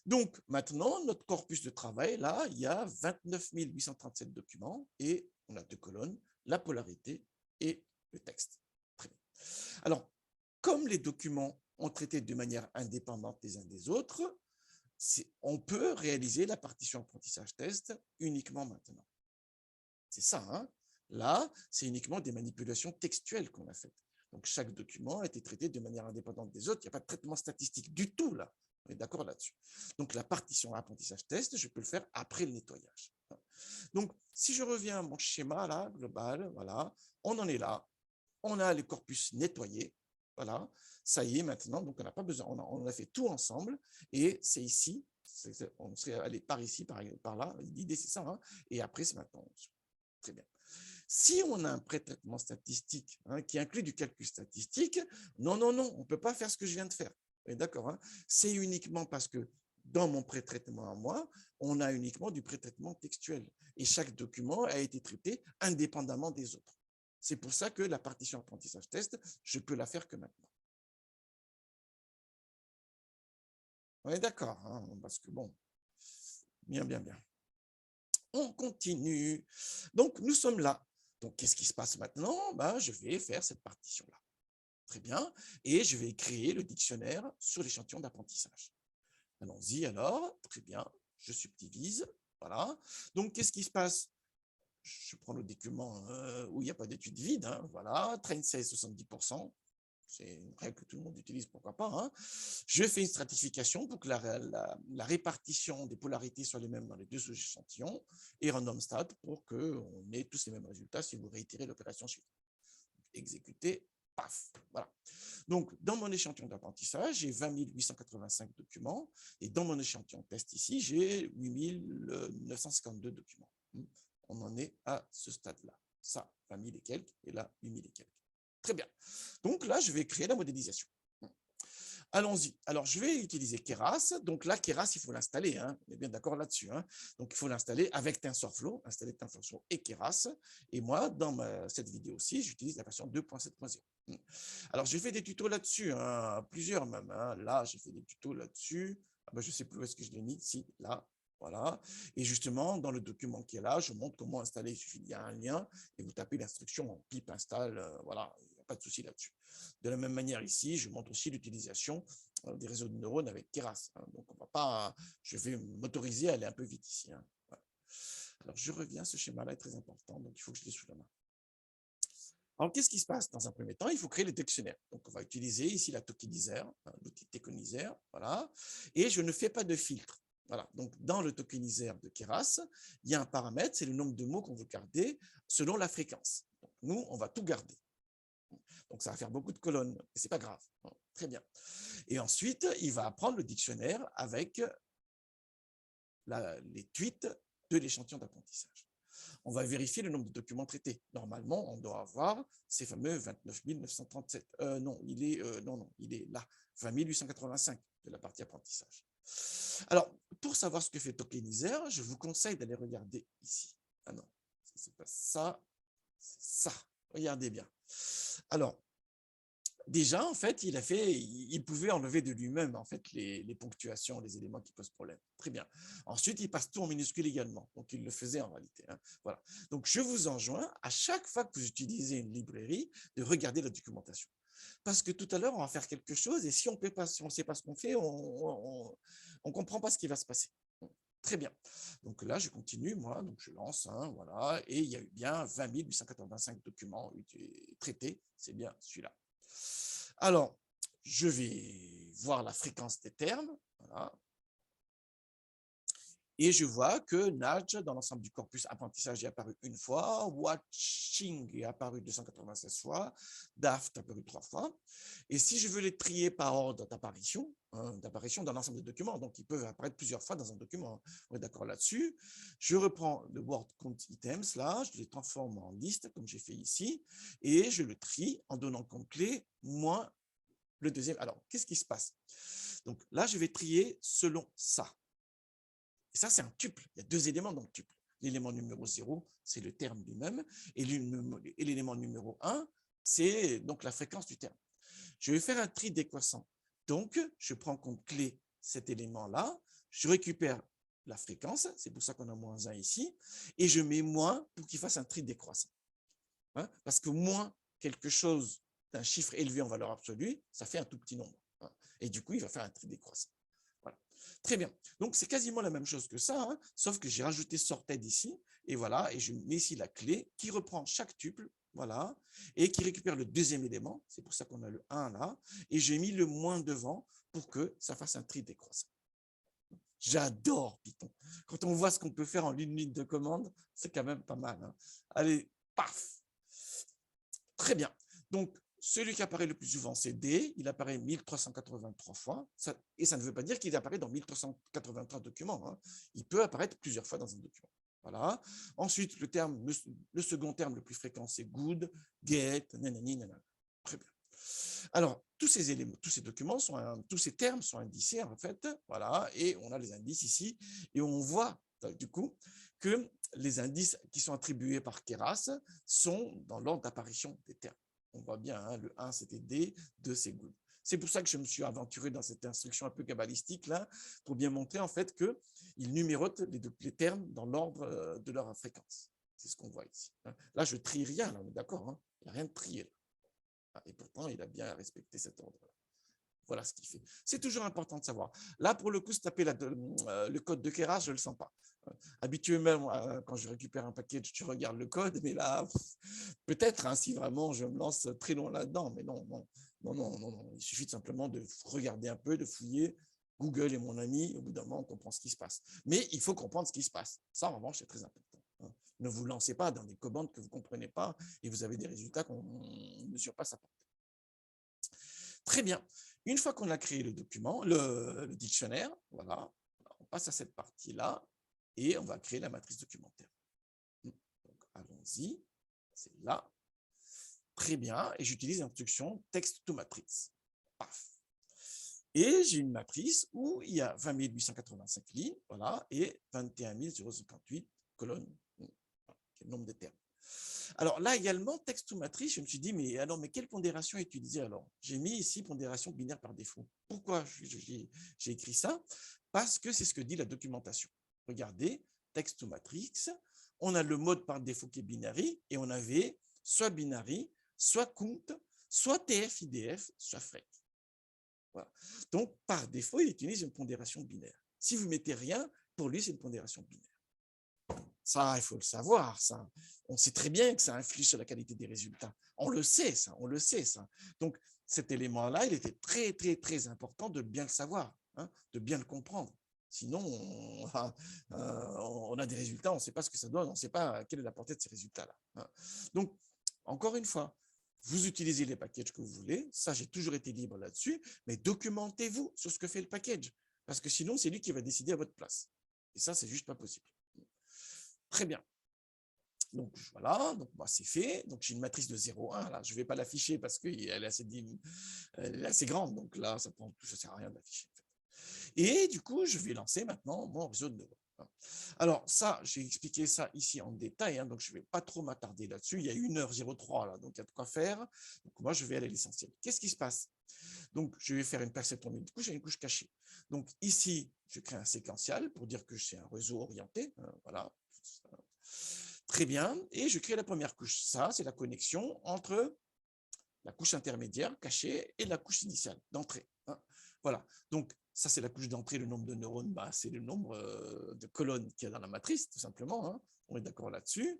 Donc, maintenant, notre corpus de travail, là, il y a 29 837 documents et on a deux colonnes, la polarité et le texte. Très bien. Alors, comme les documents ont traité de manière indépendante les uns des autres, on peut réaliser la partition apprentissage test uniquement maintenant. C'est ça, hein? Là, c'est uniquement des manipulations textuelles qu'on a faites. Donc, chaque document a été traité de manière indépendante des autres. Il n'y a pas de traitement statistique du tout, là. On est d'accord là-dessus. Donc, la partition apprentissage test, je peux le faire après le nettoyage. Donc, si je reviens à mon schéma, là, global, voilà, on en est là. On a les corpus nettoyés. Voilà, ça y est maintenant. Donc, on n'a pas besoin. On a fait tout ensemble. Et c'est ici. On serait allé par ici, par là. L'idée, c'est ça. Hein, et après, c'est maintenant. Très bien. Si on a un pré-traitement statistique qui inclut du calcul statistique, non, on ne peut pas faire ce que je viens de faire. D'accord, hein? C'est uniquement parce que dans mon pré-traitement à moi, on a uniquement du pré-traitement textuel. Et chaque document a été traité indépendamment des autres. C'est pour ça que la partition apprentissage test, je peux la faire que maintenant. On est d'accord, hein? Parce que bon, bien. On continue. Donc, nous sommes là. Donc, qu'est-ce qui se passe maintenant? Je vais faire cette partition-là. Très bien. Et je vais créer le dictionnaire sur l'échantillon d'apprentissage. Allons-y alors. Très bien. Je subdivise. Voilà. Donc, qu'est-ce qui se passe? Je prends le document où il n'y a pas d'étude vide. Hein, voilà. Train 16, 70%. C'est une règle que tout le monde utilise, pourquoi pas. Hein. Je fais une stratification pour que la répartition des polarités soit les mêmes dans les deux sous-échantillons et random stat pour qu'on ait tous les mêmes résultats si vous réitérez l'opération suivante. Exécuter, paf, voilà. Donc, dans mon échantillon d'apprentissage, j'ai 20 885 documents et dans mon échantillon test ici, j'ai 8 952 documents. On en est à ce stade-là. Ça, 20 000 et quelques, et là, 8 000 et quelques. Très bien. Donc là, je vais créer la modélisation. Allons-y. Alors, je vais utiliser Keras. Donc là, Keras, il faut l'installer. Hein. On est bien d'accord là-dessus. Hein. Donc, il faut l'installer avec TensorFlow, installer TensorFlow et Keras. Et moi, dans cette vidéo-ci, j'utilise la version 2.7.0. Alors, j'ai fait des tutos là-dessus, hein, plusieurs même. Hein. Là, j'ai fait des tutos là-dessus. Je ne sais plus où est-ce que je l'ai mis. Si, là. Voilà. Et justement, dans le document qui est là, je montre comment installer. Il suffit d'y avoir un lien et vous tapez l'instruction en pip install. Voilà, il n'y a pas de souci là-dessus. De la même manière ici, je montre aussi l'utilisation des réseaux de neurones avec Keras. Hein. Donc, on va pas, je vais m'autoriser à aller un peu vite ici. Hein. Voilà. Alors, je reviens. Ce schéma-là est très important, donc il faut que je l'ai sous la main. Alors, qu'est-ce qui se passe? Dans un premier temps, il faut créer le dictionnaire. Donc, on va utiliser ici la tokenizer, l'outil tokenizer, voilà. Et je ne fais pas de filtre. Voilà. Donc, dans le tokenizer de Keras, il y a un paramètre, c'est le nombre de mots qu'on veut garder selon la fréquence. Donc, nous, on va tout garder. Donc, ça va faire beaucoup de colonnes, et ce n'est pas grave. Bon, très bien. Et ensuite, il va apprendre le dictionnaire avec les tweets de l'échantillon d'apprentissage. On va vérifier le nombre de documents traités. Normalement, on doit avoir ces fameux 29 937. Non, il est là, 20 885 de la partie apprentissage. Alors, pour savoir ce que fait Tokenizer, je vous conseille d'aller regarder ici. Ah non, c'est pas ça, c'est ça. Regardez bien. Alors, déjà, en fait, il pouvait enlever de lui-même en fait les ponctuations, les éléments qui posent problème. Très bien. Ensuite, il passe tout en minuscule également. Donc, il le faisait en réalité. Hein. Voilà. Donc, je vous enjoins, à chaque fois que vous utilisez une librairie, de regarder la documentation. Parce que tout à l'heure, on va faire quelque chose et si on ne sait pas ce qu'on fait, on ne comprend pas ce qui va se passer. Très bien. Donc là, je continue, moi, donc je lance, hein, voilà, et il y a eu bien 20 885 documents traités, c'est bien celui-là. Alors, je vais voir la fréquence des termes, voilà, et je vois que Nudge, dans l'ensemble du corpus apprentissage, est apparu une fois, Watching est apparu 296 fois, Daft est apparu 3 fois. Et si je veux les trier par ordre d'apparition, hein, dans l'ensemble des documents, donc ils peuvent apparaître plusieurs fois dans un document, on est d'accord là-dessus, je reprends le word count items, là, je les transforme en liste, comme j'ai fait ici, et je le trie en donnant comme clé moins le deuxième. Alors, qu'est-ce qui se passe? Donc là, je vais trier selon ça. Et ça, c'est un tuple. Il y a deux éléments dans le tuple. L'élément numéro 0, c'est le terme lui-même, et l'élément numéro 1, c'est donc la fréquence du terme. Je vais faire un tri décroissant. Donc, je prends comme clé cet élément-là, je récupère la fréquence, c'est pour ça qu'on a moins 1 ici, et je mets moins pour qu'il fasse un tri décroissant. Hein, parce que moins quelque chose d'un chiffre élevé en valeur absolue, ça fait un tout petit nombre. Hein, et du coup, il va faire un tri décroissant. Voilà. Très bien. Donc, c'est quasiment la même chose que ça, hein, sauf que j'ai rajouté sorted ici, et voilà, et je mets ici la clé qui reprend chaque tuple, voilà, et qui récupère le deuxième élément, c'est pour ça qu'on a le 1 là, et j'ai mis le moins devant pour que ça fasse un tri décroissant. J'adore Python. Quand on voit ce qu'on peut faire en une ligne de commande, c'est quand même pas mal. Hein. Allez, paf. Très bien. Donc, celui qui apparaît le plus souvent, c'est D. Il apparaît 1383 fois. Et ça ne veut pas dire qu'il apparaît dans 1383 documents. Hein. Il peut apparaître plusieurs fois dans un document. Voilà. Ensuite, le second terme le plus fréquent, c'est good, get, nanani, nanana. Très bien. Alors, tous ces éléments, tous ces documents, tous ces termes sont indicés, en fait. Voilà. Et on a les indices ici. Et on voit, du coup, que les indices qui sont attribués par Keras sont dans l'ordre d'apparition des termes. On voit bien, hein, le 1 c'était D, 2 c'est good. C'est pour ça que je me suis aventuré dans cette instruction un peu cabalistique là, pour bien montrer en fait qu'il numérote les termes dans l'ordre de leur fréquence. C'est ce qu'on voit ici. Là, je ne trie rien, là, on est d'accord, hein, il n'y a rien de trié. Là. Et pourtant, il a bien respecté cet ordre-là. Voilà ce qu'il fait. C'est toujours important de savoir. Là, pour le coup, se taper le code de Keras, je ne le sens pas. Habituellement, quand je récupère un paquet, je regarde le code, mais là, peut-être hein, si vraiment je me lance très loin là-dedans, mais non, non, non, non, non, non. Il suffit simplement de regarder un peu, de fouiller. Google est mon ami, au bout d'un moment, on comprend ce qui se passe. Mais il faut comprendre ce qui se passe. Ça, en revanche, c'est très important. Hein. Ne vous lancez pas dans des commandes que vous ne comprenez pas et vous avez des résultats qu'on ne mesure pas sa portée. Très bien. Une fois qu'on a créé le document, le dictionnaire, voilà, on passe à cette partie-là et on va créer la matrice documentaire. Donc, allons-y, c'est là. Très bien, et j'utilise l'instruction text to matrix. Paf. Et j'ai une matrice où il y a 20 885 lignes, voilà, et 21 058 colonnes, c'est le nombre de termes. Alors là également, texte to matrice, je me suis dit, mais quelle pondération utiliser alors? J'ai mis ici pondération binaire par défaut. Pourquoi j'ai écrit ça? Parce que c'est ce que dit la documentation. Regardez, texte to matrix, on a le mode par défaut qui est binary, et on avait soit binary, soit count, soit TF, IDF, soit FREC. Voilà. Donc, par défaut, il utilise une pondération binaire. Si vous mettez rien, pour lui, c'est une pondération binaire. Ça, il faut le savoir. Ça. On sait très bien que ça influe sur la qualité des résultats. On le sait, ça. On le sait, ça. Donc, cet élément-là, il était très, très, très important de bien le savoir, hein, de bien le comprendre. Sinon, on a des résultats, on ne sait pas ce que ça donne, on ne sait pas quelle est la portée de ces résultats-là. Hein. Donc, encore une fois, vous utilisez les packages que vous voulez. Ça, j'ai toujours été libre là-dessus, mais documentez-vous sur ce que fait le package, parce que sinon, c'est lui qui va décider à votre place. Et ça, c'est juste pas possible. Très bien. Donc voilà, donc bah, c'est fait. Donc j'ai une matrice de 0,1. Là, je ne vais pas l'afficher parce qu'elle est assez grande. Donc là, ça ne sert à rien de l'afficher. En fait. Et du coup, je vais lancer maintenant mon réseau de neurones. Alors ça, j'ai expliqué ça ici en détail, hein, donc je ne vais pas trop m'attarder là-dessus. Il y a 1h03 là, donc il y a de quoi faire. Donc moi, je vais aller à l'essentiel. Qu'est-ce qui se passe? Donc je vais faire une perception d'une couche et une couche cachée. Donc ici, je crée un séquential pour dire que c'est un réseau orienté. Voilà. Très bien. Et je crée la première couche. Ça, c'est la connexion entre la couche intermédiaire cachée et la couche initiale d'entrée. Hein. Voilà. Donc, ça, c'est la couche d'entrée. Le nombre de neurones, bah, c'est le nombre de colonnes qu'il y a dans la matrice, tout simplement. Hein. On est d'accord là-dessus.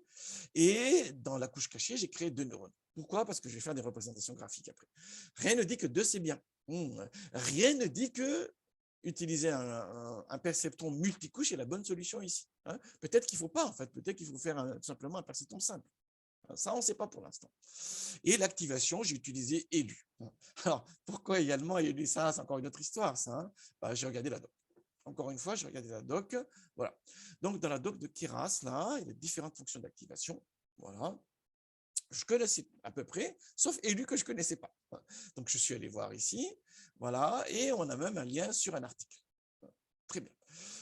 Et dans la couche cachée, j'ai créé 2 neurones. Pourquoi? Parce que je vais faire des représentations graphiques après. Rien ne dit que 2, c'est bien. Rien ne dit que utiliser un perceptron multicouche est la bonne solution ici. Hein. Peut-être qu'il ne faut pas, en fait. Peut-être qu'il faut faire tout simplement un perceptron simple. Ça, on ne sait pas pour l'instant. Et l'activation, j'ai utilisé élu. Alors, pourquoi également élu ça? C'est encore une autre histoire, ça. Hein. Bah, j'ai regardé la doc. Encore une fois, j'ai regardé la doc. Voilà. Donc, dans la doc de Keras, là, il y a différentes fonctions d'activation. Voilà. Je connaissais à peu près, sauf élu que je ne connaissais pas. Donc, je suis allé voir ici. Voilà. Et on a même un lien sur un article. Très bien.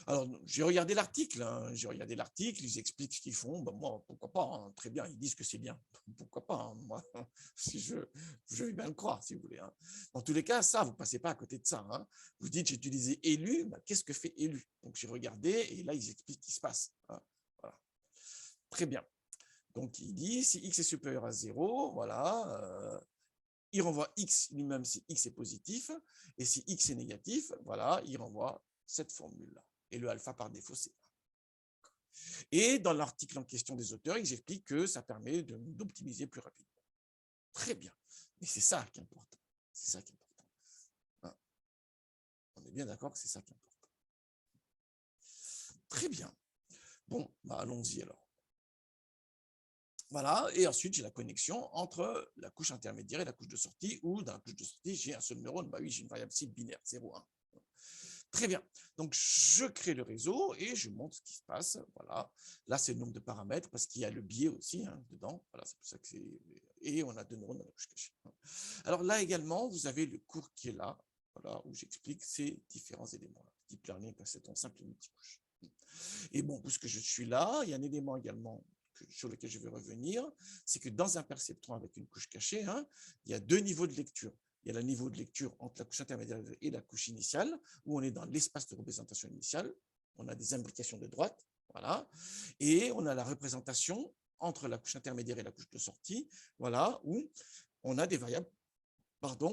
Alors, j'ai regardé l'article, hein. J'ai regardé l'article, ils expliquent ce qu'ils font. Ben, moi, pourquoi pas, hein. Très bien, ils disent que c'est bien. Pourquoi pas, hein. Moi, si je vais bien le croire, si vous voulez. Hein. Dans tous les cas, ça, vous ne passez pas à côté de ça. Hein. Vous dites, j'ai utilisé élu, ben, qu'est-ce que fait élu? Donc, j'ai regardé et là, ils expliquent ce qui se passe. Hein. Voilà. Très bien. Donc, il dit, si x est supérieur à 0, voilà, il renvoie x lui-même si x est positif, et si x est négatif, voilà, il renvoie cette formule-là. Et le alpha par défaut, c'est 1. Et dans l'article en question des auteurs, ils expliquent que ça permet d'optimiser plus rapidement. Très bien. Mais c'est ça qui est important. C'est ça qui est important. Hein. On est bien d'accord que c'est ça qui est important. Très bien. Bon, bah allons-y alors. Voilà, et ensuite j'ai la connexion entre la couche intermédiaire et la couche de sortie, où dans la couche de sortie, j'ai un seul neurone, bah oui, j'ai une variable cible binaire, 0, 1. Très bien. Donc, je crée le réseau et je montre ce qui se passe. Voilà. Là, c'est le nombre de paramètres parce qu'il y a le biais aussi hein, dedans. Voilà, c'est pour ça que c'est. Et on a 2 neurones dans la couche cachée. Alors là également, vous avez le cours qui est là, voilà, où j'explique ces différents éléments-là. Deep learning, perceptron simple et multicouche. Et bon, puisque je suis là, il y a un élément également sur lequel je vais revenir, c'est que dans un perceptron avec une couche cachée, hein, il y a 2 niveaux de lecture. Il y a le niveau de lecture entre la couche intermédiaire et la couche initiale, où on est dans l'espace de représentation initiale. On a des imbrications de droite, voilà. Et on a la représentation entre la couche intermédiaire et la couche de sortie, voilà, où on a des variables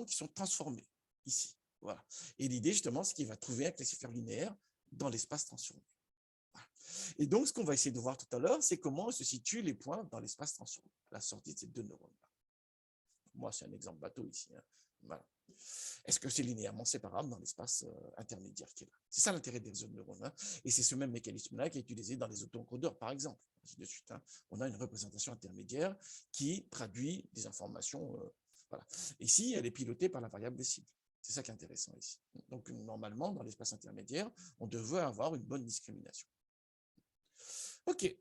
qui sont transformées ici. Voilà. Et l'idée, justement, c'est qu'il va trouver un classifieur linéaire dans l'espace transformé. Voilà. Et donc, ce qu'on va essayer de voir tout à l'heure, c'est comment se situent les points dans l'espace transformé, la sortie de ces 2 neurones-là. Moi, c'est un exemple bateau ici. Hein. Voilà. Est-ce que c'est linéairement séparable dans l'espace intermédiaire qui est là? C'est ça l'intérêt des réseaux de neurones. Hein. Et c'est ce même mécanisme-là qui est utilisé dans les autoencodeurs, par exemple. Ainsi de suite, hein. On a une représentation intermédiaire qui traduit des informations. Voilà. Ici, elle est pilotée par la variable cible. C'est ça qui est intéressant ici. Donc, normalement, dans l'espace intermédiaire, on devrait avoir une bonne discrimination. OK.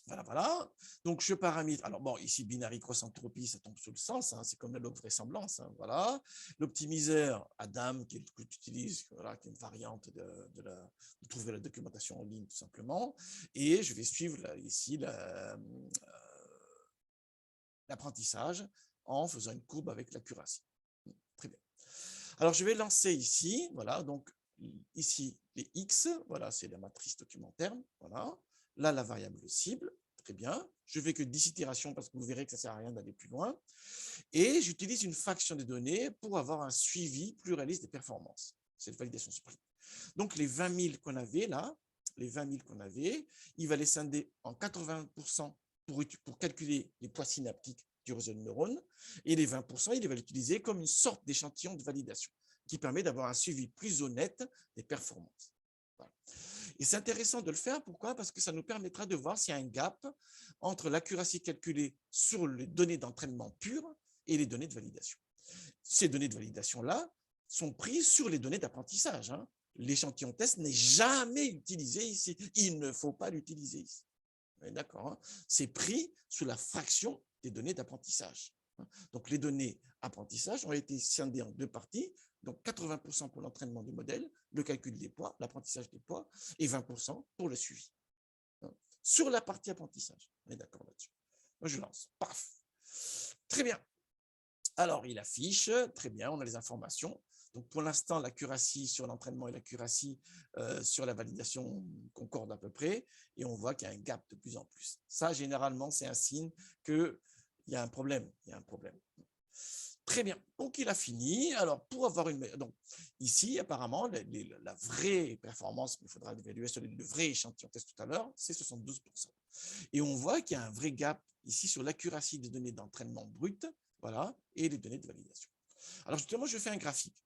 Voilà, voilà. Donc, je paramètre. Alors, bon, ici, binary cross-entropie, ça tombe sous le sens. Hein, c'est comme la log vraisemblance. Hein, voilà. L'optimiseur, Adam, que tu utilises, voilà, qui est une variante de trouver la documentation en ligne, tout simplement. Et je vais suivre là, ici l'apprentissage en faisant une courbe avec l'accuracy. Très bien. Alors, je vais lancer ici, voilà, donc ici, les X, voilà, c'est la matrice documentaire, voilà. Là, la variable cible, très bien. Je fais que 10 itérations parce que vous verrez que ça ne sert à rien d'aller plus loin. Et j'utilise une fraction des données pour avoir un suivi plus réaliste des performances. C'est une validation sprint. Donc, les 20 000 qu'on avait là, les 20 000 qu'on avait, il va les scinder en 80% pour calculer les poids synaptiques du réseau de neurones, et les 20%, il va l'utiliser comme une sorte d'échantillon de validation qui permet d'avoir un suivi plus honnête des performances. Voilà. Et c'est intéressant de le faire, pourquoi? Parce que ça nous permettra de voir s'il y a un gap entre l'accuracy calculée sur les données d'entraînement pures et les données de validation. Ces données de validation-là sont prises sur les données d'apprentissage. Hein. L'échantillon test n'est jamais utilisé ici. Il ne faut pas l'utiliser ici. D'accord, hein. C'est pris sous la fraction des données d'apprentissage. Donc, les données apprentissage ont été scindées en deux parties. Donc, 80% pour l'entraînement du modèle, le calcul des poids, l'apprentissage des poids, et 20% pour le suivi. Sur la partie apprentissage. On est d'accord là-dessus. Moi, je lance. Paf. Très bien. Alors, il affiche. Très bien, on a les informations. Donc, pour l'instant, l'accuracy sur l'entraînement et l'accuracy sur la validation concordent à peu près. Et on voit qu'il y a un gap de plus en plus. Ça, généralement, c'est un signe qu'il y a un problème. Il y a un problème. Très bien. Donc, il a fini. Alors, pour avoir une... Donc, ici, apparemment, la vraie performance, il faudra évaluer sur le vrai échantillon test tout à l'heure, c'est 72%. Et on voit qu'il y a un vrai gap ici sur l'accuracy des données d'entraînement brutes, voilà, et les données de validation. Alors, justement, je fais un graphique.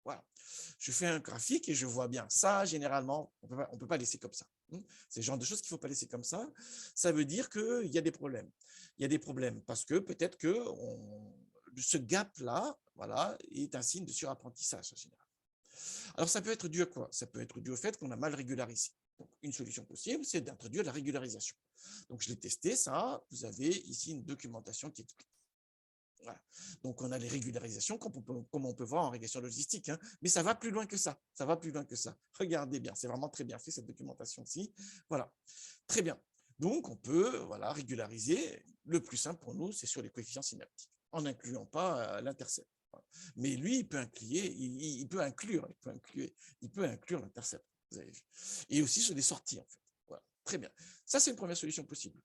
Voilà. Je fais un graphique et je vois bien. Ça, généralement, on ne peut pas laisser comme ça. C'est le genre de choses qu'il ne faut pas laisser comme ça. Ça veut dire qu'il y a des problèmes. Il y a des problèmes parce que peut-être que ce gap-là, voilà, est un signe de surapprentissage en général. Alors, ça peut être dû à quoi? Ça peut être dû au fait qu'on a mal régularisé. Donc, une solution possible, c'est d'introduire la régularisation. Donc, je l'ai testé, ça. Vous avez ici une documentation qui explique. Voilà. Donc, on a les régularisations, comme on peut voir en régression logistique. Hein. Mais ça va plus loin que ça. Ça va plus loin que ça. Regardez bien, c'est vraiment très bien fait, cette documentation-ci. Voilà, très bien. Donc, on peut voilà, régulariser. Le plus simple pour nous, c'est sur les coefficients synaptiques, en n'incluant pas l'intercept. Mais lui, il peut inclure l'intercept. Vous avez vu. Et aussi sur les sorties, en fait. Voilà, très bien. Ça, c'est une première solution possible.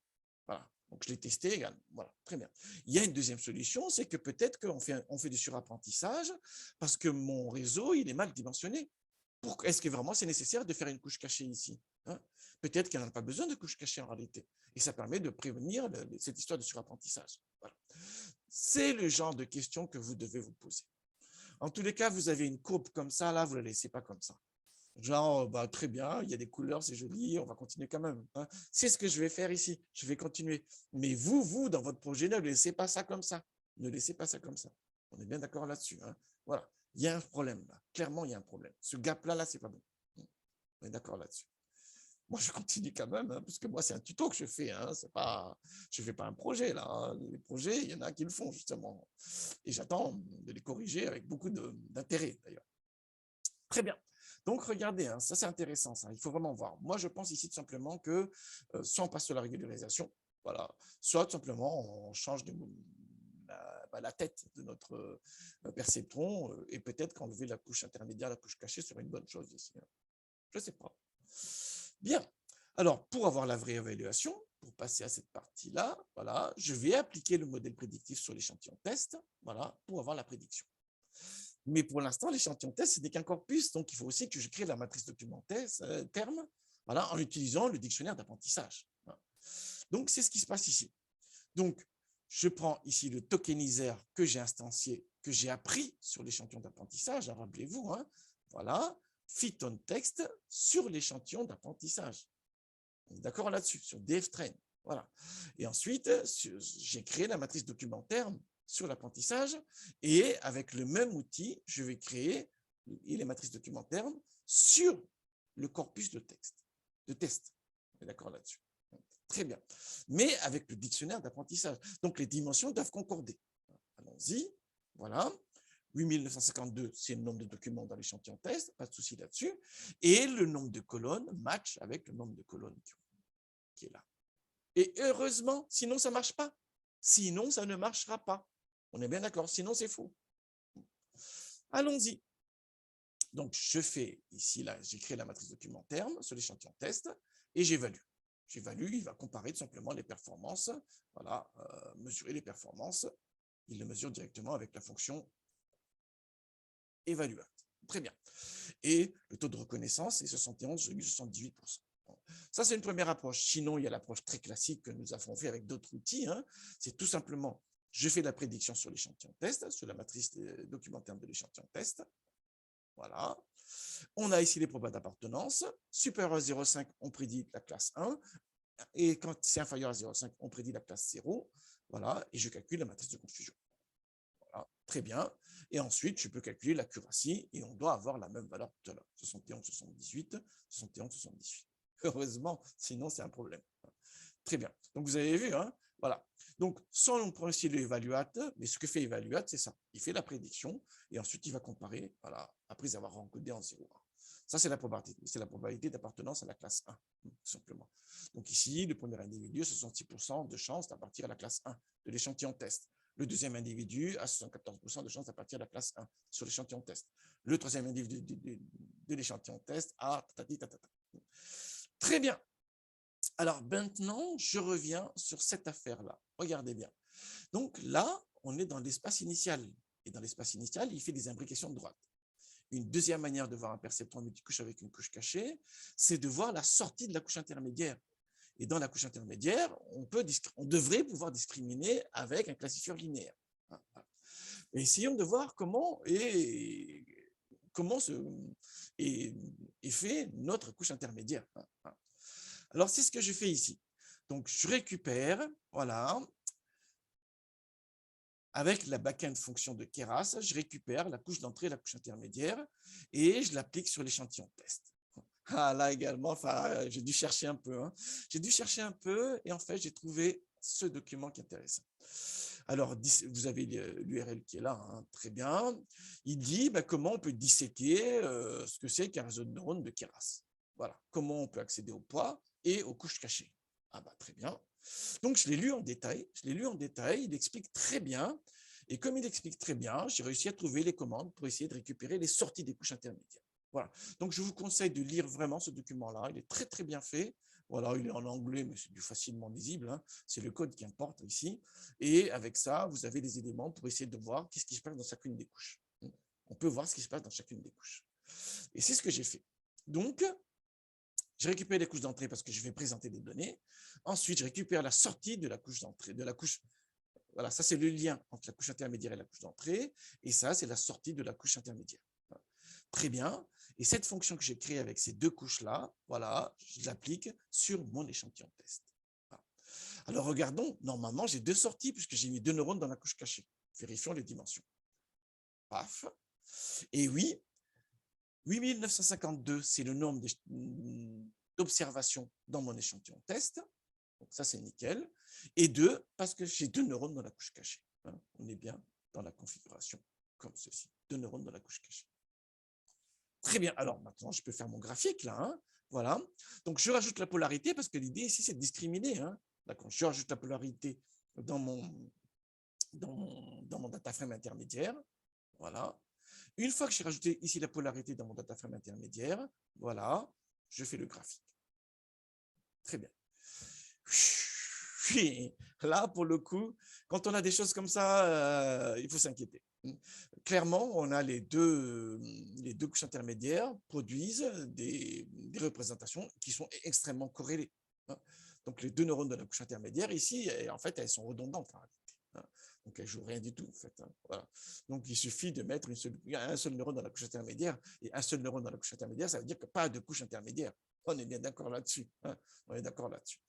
Voilà. Donc, je l'ai testé également. Voilà, très bien. Il y a une deuxième solution, c'est que peut-être qu'on fait du surapprentissage parce que mon réseau, il est mal dimensionné. Est-ce que vraiment c'est nécessaire de faire une couche cachée ici? Hein? Peut-être qu'elle n'a pas besoin de couche cachée en réalité. Et ça permet de prévenir cette histoire de surapprentissage. Voilà. C'est le genre de questions que vous devez vous poser. En tous les cas, vous avez une courbe comme ça, là, vous ne la laissez pas comme ça. Genre, bah, très bien, il y a des couleurs, c'est joli, on va continuer quand même. Hein. C'est ce que je vais faire ici, je vais continuer. Mais vous, dans votre projet, ne laissez pas ça comme ça. Ne laissez pas ça comme ça. On est bien d'accord là-dessus. Hein. Voilà, il y a un problème là. Clairement, il y a un problème. Ce gap-là, c'est pas bon. On est d'accord là-dessus. Moi, je continue quand même, hein, parce que moi, c'est un tuto que je fais. Hein, je ne fais pas un projet, là. Hein. Les projets, il y en a qui le font, justement. Et j'attends de les corriger avec beaucoup d'intérêt, d'ailleurs. Très bien. Donc, regardez, hein, ça, c'est intéressant, ça. Il faut vraiment voir. Moi, je pense ici tout simplement que soit on passe sur la régularisation, voilà, soit tout simplement on change la tête de notre perceptron et peut-être qu'enlever la couche intermédiaire, la couche cachée serait une bonne chose ici. Hein. Je ne sais pas. Bien. Alors, pour avoir la vraie évaluation, pour passer à cette partie-là, voilà, je vais appliquer le modèle prédictif sur l'échantillon test, voilà, pour avoir la prédiction. Mais pour l'instant, l'échantillon test, ce n'est qu'un corpus, donc il faut aussi que je crée la matrice documentaire terme, voilà, en utilisant le dictionnaire d'apprentissage. Voilà. Donc, c'est ce qui se passe ici. Donc, je prends ici le tokenizer que j'ai instancié, que j'ai appris sur l'échantillon d'apprentissage, hein, rappelez-vous, hein, voilà, fit on text sur l'échantillon d'apprentissage. D'accord là-dessus, sur dftrain. Voilà. Et ensuite, j'ai créé la matrice documentaire sur l'apprentissage et avec le même outil, je vais créer les matrices documentaires sur le corpus de test. D'accord là-dessus. Très bien. Mais avec le dictionnaire d'apprentissage. Donc, les dimensions doivent concorder. Allons-y. Voilà. 8952, c'est le nombre de documents dans l'échantillon test, pas de souci là-dessus. Et le nombre de colonnes match avec le nombre de colonnes qui est là. Et heureusement, sinon ça ne marche pas. Sinon, ça ne marchera pas. On est bien d'accord, sinon c'est faux. Allons-y. Donc, je fais ici, là, j'ai créé la matrice documentaire sur l'échantillon test et j'évalue. J'évalue, il va comparer tout simplement les performances, voilà, mesurer les performances. Il le mesure directement avec la fonction évaluate. Très bien. Et le taux de reconnaissance est 71,78%. Ça, c'est une première approche. Sinon, il y a l'approche très classique que nous avons fait avec d'autres outils. Hein. C'est tout simplement, je fais la prédiction sur l'échantillon test, sur la matrice documentaire de l'échantillon test. Voilà. On a ici les probas d'appartenance. Supérieur à 0,5, on prédit la classe 1. Et quand c'est inférieur à 0,5, on prédit la classe 0. Voilà. Et je calcule la matrice de confusion. Voilà. Très bien. Et ensuite, je peux calculer l'accuracy et on doit avoir la même valeur tout à l'heure. 71, 78, 71, 78. Heureusement, sinon c'est un problème. Très bien. Donc, vous avez vu, hein, voilà. Donc, sans on prend ici l'évaluate, mais ce que fait Evaluate, c'est ça. Il fait la prédiction et ensuite, il va comparer, voilà, après avoir encodé en 0,1. Ça, c'est la probabilité d'appartenance à la classe 1, tout simplement. Donc, ici, le premier individu, 66% de chance à partir de la classe 1 de l'échantillon test. Le deuxième individu a 74% de chance à partir de la classe 1 sur l'échantillon test. Le troisième individu de l'échantillon test a Très bien. Alors maintenant, je reviens sur cette affaire-là. Regardez bien. Donc là, on est dans l'espace initial. Et dans l'espace initial, il fait des imbrications de droite. Une deuxième manière de voir un perceptron multicouche avec une couche cachée, c'est de voir la sortie de la couche intermédiaire. Et dans la couche intermédiaire, on devrait pouvoir discriminer avec un classifieur linéaire. Et essayons de voir comment est fait notre couche intermédiaire. Alors, c'est ce que je fais ici. Donc, je récupère, voilà, avec la backend fonction de Keras, je récupère la couche d'entrée et la couche intermédiaire et je l'applique sur l'échantillon test. Ah, là également, enfin, j'ai dû chercher un peu. Hein. J'ai dû chercher un peu et en fait, j'ai trouvé ce document qui est intéressant. Alors, vous avez l'URL qui est là, hein, très bien. Il dit comment on peut disséquer ce que c'est qu'un réseau de neurones de Keras. Voilà, comment on peut accéder au poids et aux couches cachées. Ah bah très bien. Donc, je l'ai lu en détail. Il explique très bien. Et comme il explique très bien, j'ai réussi à trouver les commandes pour essayer de récupérer les sorties des couches intermédiaires. Voilà. Donc, je vous conseille de lire vraiment ce document-là. Il est très, très bien fait. Voilà, il est en anglais, mais c'est du facilement lisible. Hein. C'est le code qui importe ici. Et avec ça, vous avez des éléments pour essayer de voir qu'est-ce qui se passe dans chacune des couches. On peut voir ce qui se passe dans chacune des couches. Et c'est ce que j'ai fait. Donc, je récupère les couches d'entrée parce que je vais présenter des données. Ensuite, je récupère la sortie de la couche d'entrée, de la couche. Voilà, ça c'est le lien entre la couche intermédiaire et la couche d'entrée. Et ça, c'est la sortie de la couche intermédiaire. Voilà. Très bien. Et cette fonction que j'ai créée avec ces deux couches-là, voilà, je l'applique sur mon échantillon test. Voilà. Alors, regardons. Normalement, j'ai deux sorties puisque j'ai mis deux neurones dans la couche cachée. Vérifions les dimensions. Paf. Et oui, 8952, c'est le nombre d'observations dans mon échantillon test. Donc ça, c'est nickel. Et 2, parce que j'ai deux neurones dans la couche cachée. Hein, on est bien dans la configuration comme ceci. Deux neurones dans la couche cachée. Très bien. Alors maintenant, je peux faire mon graphique là. Hein, voilà. Donc je rajoute la polarité parce que l'idée ici, c'est de discriminer. Hein. D'accord. Je rajoute la polarité dans mon data frame intermédiaire. Voilà. Une fois que j'ai rajouté ici la polarité dans mon data frame intermédiaire, voilà, je fais le graphique. Très bien. Là, pour le coup, quand on a des choses comme ça, il faut s'inquiéter. Clairement, on a les deux couches intermédiaires produisent des représentations qui sont extrêmement corrélées. Donc, les deux neurones de la couche intermédiaire, ici, en fait, elles sont redondantes en réalité. Donc, elles ne jouent rien du tout, en fait. Voilà. Donc, il suffit de mettre un seul neurone dans la couche intermédiaire et un seul neurone dans la couche intermédiaire, ça veut dire que pas de couche intermédiaire. On est bien d'accord là-dessus. Hein. On est d'accord là-dessus.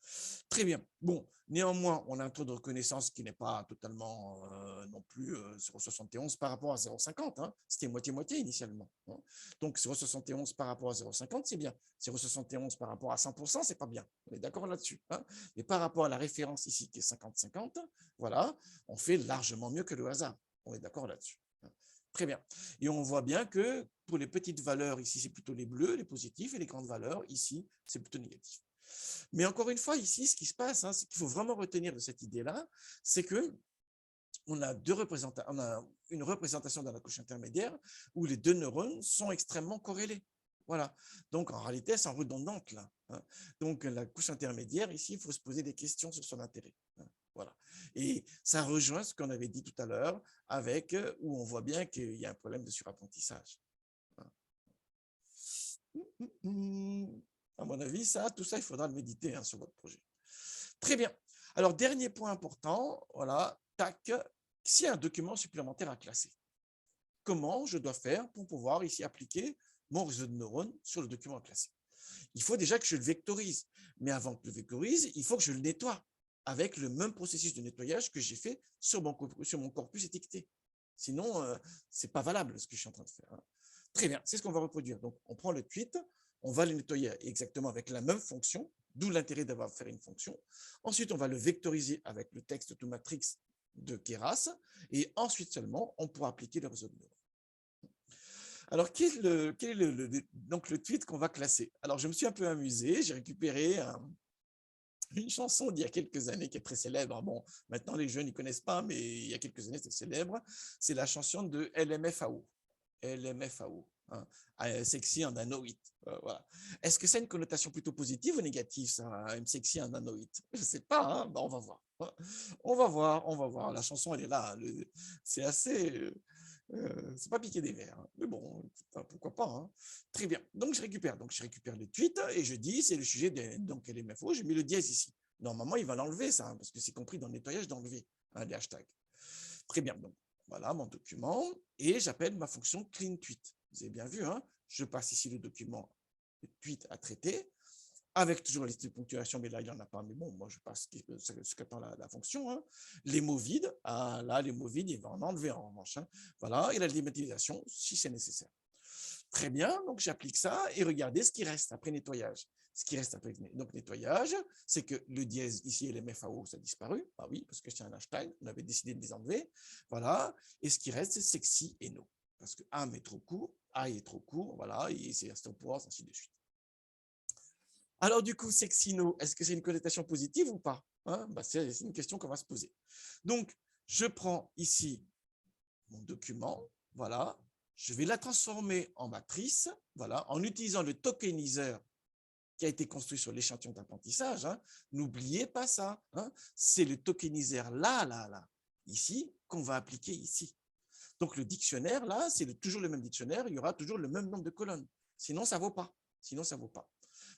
Très bien. Bon, néanmoins, on a un taux de reconnaissance qui n'est pas totalement non plus 0,71 par rapport à 0,50. Hein. C'était moitié-moitié initialement. Hein. Donc, 0,71 par rapport à 0,50, c'est bien. 0,71 par rapport à 100%, c'est pas bien. On est d'accord là-dessus. Hein. Mais par rapport à la référence ici, qui est 50-50, voilà, on fait largement mieux que le hasard. On est d'accord là-dessus. Hein. Très bien. Et on voit bien que pour les petites valeurs, ici, c'est plutôt les bleus, les positifs, et les grandes valeurs, ici, c'est plutôt négatif. Mais encore une fois, ici, ce qui se passe, hein, ce qu'il faut vraiment retenir de cette idée-là, c'est que on a une représentation dans la couche intermédiaire où les deux neurones sont extrêmement corrélés. Voilà. Donc, en réalité, elles sont redondantes là. Hein. Donc, la couche intermédiaire, ici, il faut se poser des questions sur son intérêt. Hein. Voilà. Et ça rejoint ce qu'on avait dit tout à l'heure avec où on voit bien qu'il y a un problème de surapprentissage. Hein. À mon avis, tout ça, il faudra le méditer hein, sur votre projet. Très bien. Alors, dernier point important, voilà, tac, s'il y a un document supplémentaire à classer. comment je dois faire pour pouvoir ici appliquer mon réseau de neurones sur le document classé. Il faut déjà que je le vectorise. Mais avant que je le vectorise, il faut que je le nettoie avec le même processus de nettoyage que j'ai fait sur mon corpus étiqueté. Sinon, ce n'est pas valable ce que je suis en train de faire. Très bien, c'est ce qu'on va reproduire. Donc, on prend le tweet, on va le nettoyer exactement avec la même fonction, d'où l'intérêt d'avoir fait une fonction. Ensuite, on va le vectoriser avec le texte to matrix de Keras, et ensuite seulement, on pourra appliquer le réseau de neurones. Alors, quel est donc le tweet qu'on va classer? Alors, je me suis un peu amusé, j'ai récupéré une chanson d'il y a quelques années qui est très célèbre. Bon, maintenant, les jeunes ne connaissent pas, mais il y a quelques années, c'était célèbre. C'est la chanson de LMFAO. LMFAO. Hein, Sexy and I Know It. Voilà. Est-ce que ça a une connotation plutôt positive ou négative, ça, I'm Sexy and I Know It? Je ne sais pas, hein. On va voir. On va voir, on va voir. La chanson, elle est là. C'est assez... c'est pas piqué des verres, hein. Mais bon, pourquoi pas, hein. Très bien. Donc, je récupère le tweet et je dis, c'est le sujet de donc, LMFO, j'ai mis le dièse ici. Normalement, il va l'enlever, ça, hein, parce que c'est compris dans le nettoyage d'enlever, hein, les hashtags. Très bien. Donc, voilà mon document et j'appelle ma fonction cleanTweet. Vous avez bien vu, hein, je passe ici le document le tweet à traiter avec toujours la liste de ponctuation, mais là, il n'y en a pas. Mais bon, moi, je passe ce qu'attend la fonction. Hein. Les mots vides, ah, là, les mots vides, il va en enlever en revanche. Hein. Voilà, et la dématérialisation, si c'est nécessaire. Très bien, donc j'applique ça, et regardez ce qui reste après nettoyage. Ce qui reste après donc, nettoyage, c'est que le dièse, ici, et les MFAO, ça a disparu. Ah oui, parce que c'est un hashtag, on avait décidé de les enlever. Voilà, et ce qui reste, c'est sexy et no. Parce que am est trop court, A est trop court, voilà, et c'est pour ainsi de suite. Alors, du coup, sexino, est-ce que c'est une connotation positive ou pas, hein? C'est une question qu'on va se poser. Donc, je prends ici mon document, voilà, je vais la transformer en matrice, voilà, en utilisant le tokeniseur qui a été construit sur l'échantillon d'apprentissage. Hein. N'oubliez pas ça, hein. C'est le tokeniseur là, ici, qu'on va appliquer ici. Donc, le dictionnaire, là, c'est toujours le même dictionnaire, il y aura toujours le même nombre de colonnes. Sinon, ça ne vaut pas. Sinon, ça vaut pas.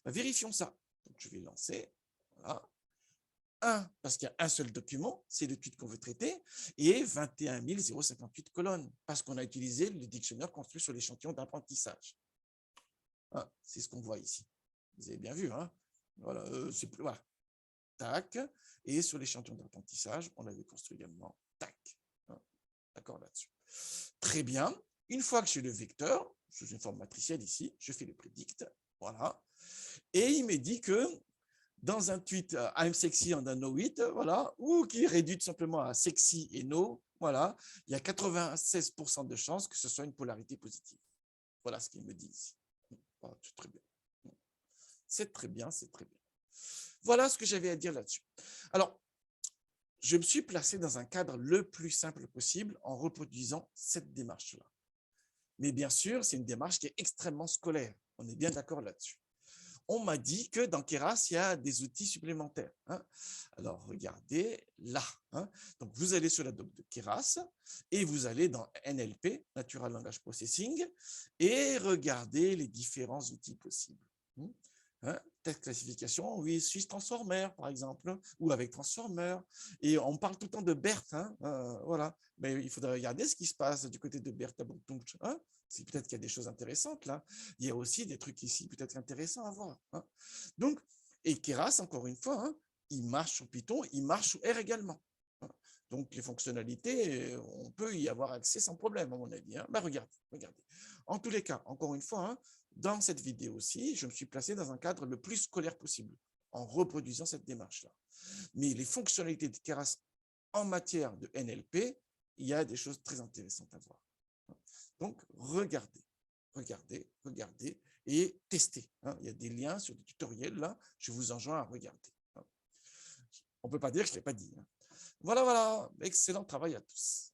Vérifions ça. Donc, je vais lancer. Voilà. 1, parce qu'il y a un seul document, c'est le tweet qu'on veut traiter, et 21 058 colonnes, parce qu'on a utilisé le dictionnaire construit sur l'échantillon d'apprentissage. Hein, c'est ce qu'on voit ici. Vous avez bien vu, hein? Voilà, voilà. Tac. Et sur l'échantillon d'apprentissage, on avait construit également. Tac. Hein, d'accord là-dessus. Très bien. Une fois que j'ai le vecteur, sous une forme matricielle ici, je fais le predict. Voilà. Et il me dit que dans un tweet I'm sexy and I know it, voilà, ou qui est réduit tout simplement à sexy et no, voilà, il y a 96% de chances que ce soit une polarité positive. Voilà ce qu'il me dit ici. Voilà, c'est très bien. C'est très bien, c'est très bien. Voilà ce que j'avais à dire là-dessus. Alors, je me suis placé dans un cadre le plus simple possible en reproduisant cette démarche-là. Mais bien sûr, c'est une démarche qui est extrêmement scolaire. On est bien d'accord là-dessus. On m'a dit que dans Keras, il y a des outils supplémentaires. Hein. Alors, regardez là. Hein. Donc, vous allez sur la doc de Keras et vous allez dans NLP, Natural Language Processing, et regardez les différents outils possibles. Hein, test classification, oui, Swiss Transformer, par exemple, ou avec Transformer. Et on parle tout le temps de BERT, hein, voilà. Mais il faudrait regarder ce qui se passe du côté de BERT. Hein. C'est peut-être qu'il y a des choses intéressantes là. Il y a aussi des trucs ici peut-être intéressants à voir. Hein. Donc, et Keras, encore une fois, hein, il marche sur Python, il marche sur R également. Hein. Donc, les fonctionnalités, on peut y avoir accès sans problème, à mon avis. Hein. Regardez. En tous les cas, encore une fois, hein, dans cette vidéo aussi, je me suis placé dans un cadre le plus scolaire possible, en reproduisant cette démarche-là. Mais les fonctionnalités de Keras en matière de NLP, il y a des choses très intéressantes à voir. Donc, regardez et testez. Hein. Il y a des liens sur des tutoriels là, je vous enjoins à regarder. Hein. On ne peut pas dire que je ne l'ai pas dit. Hein. Voilà, excellent travail à tous.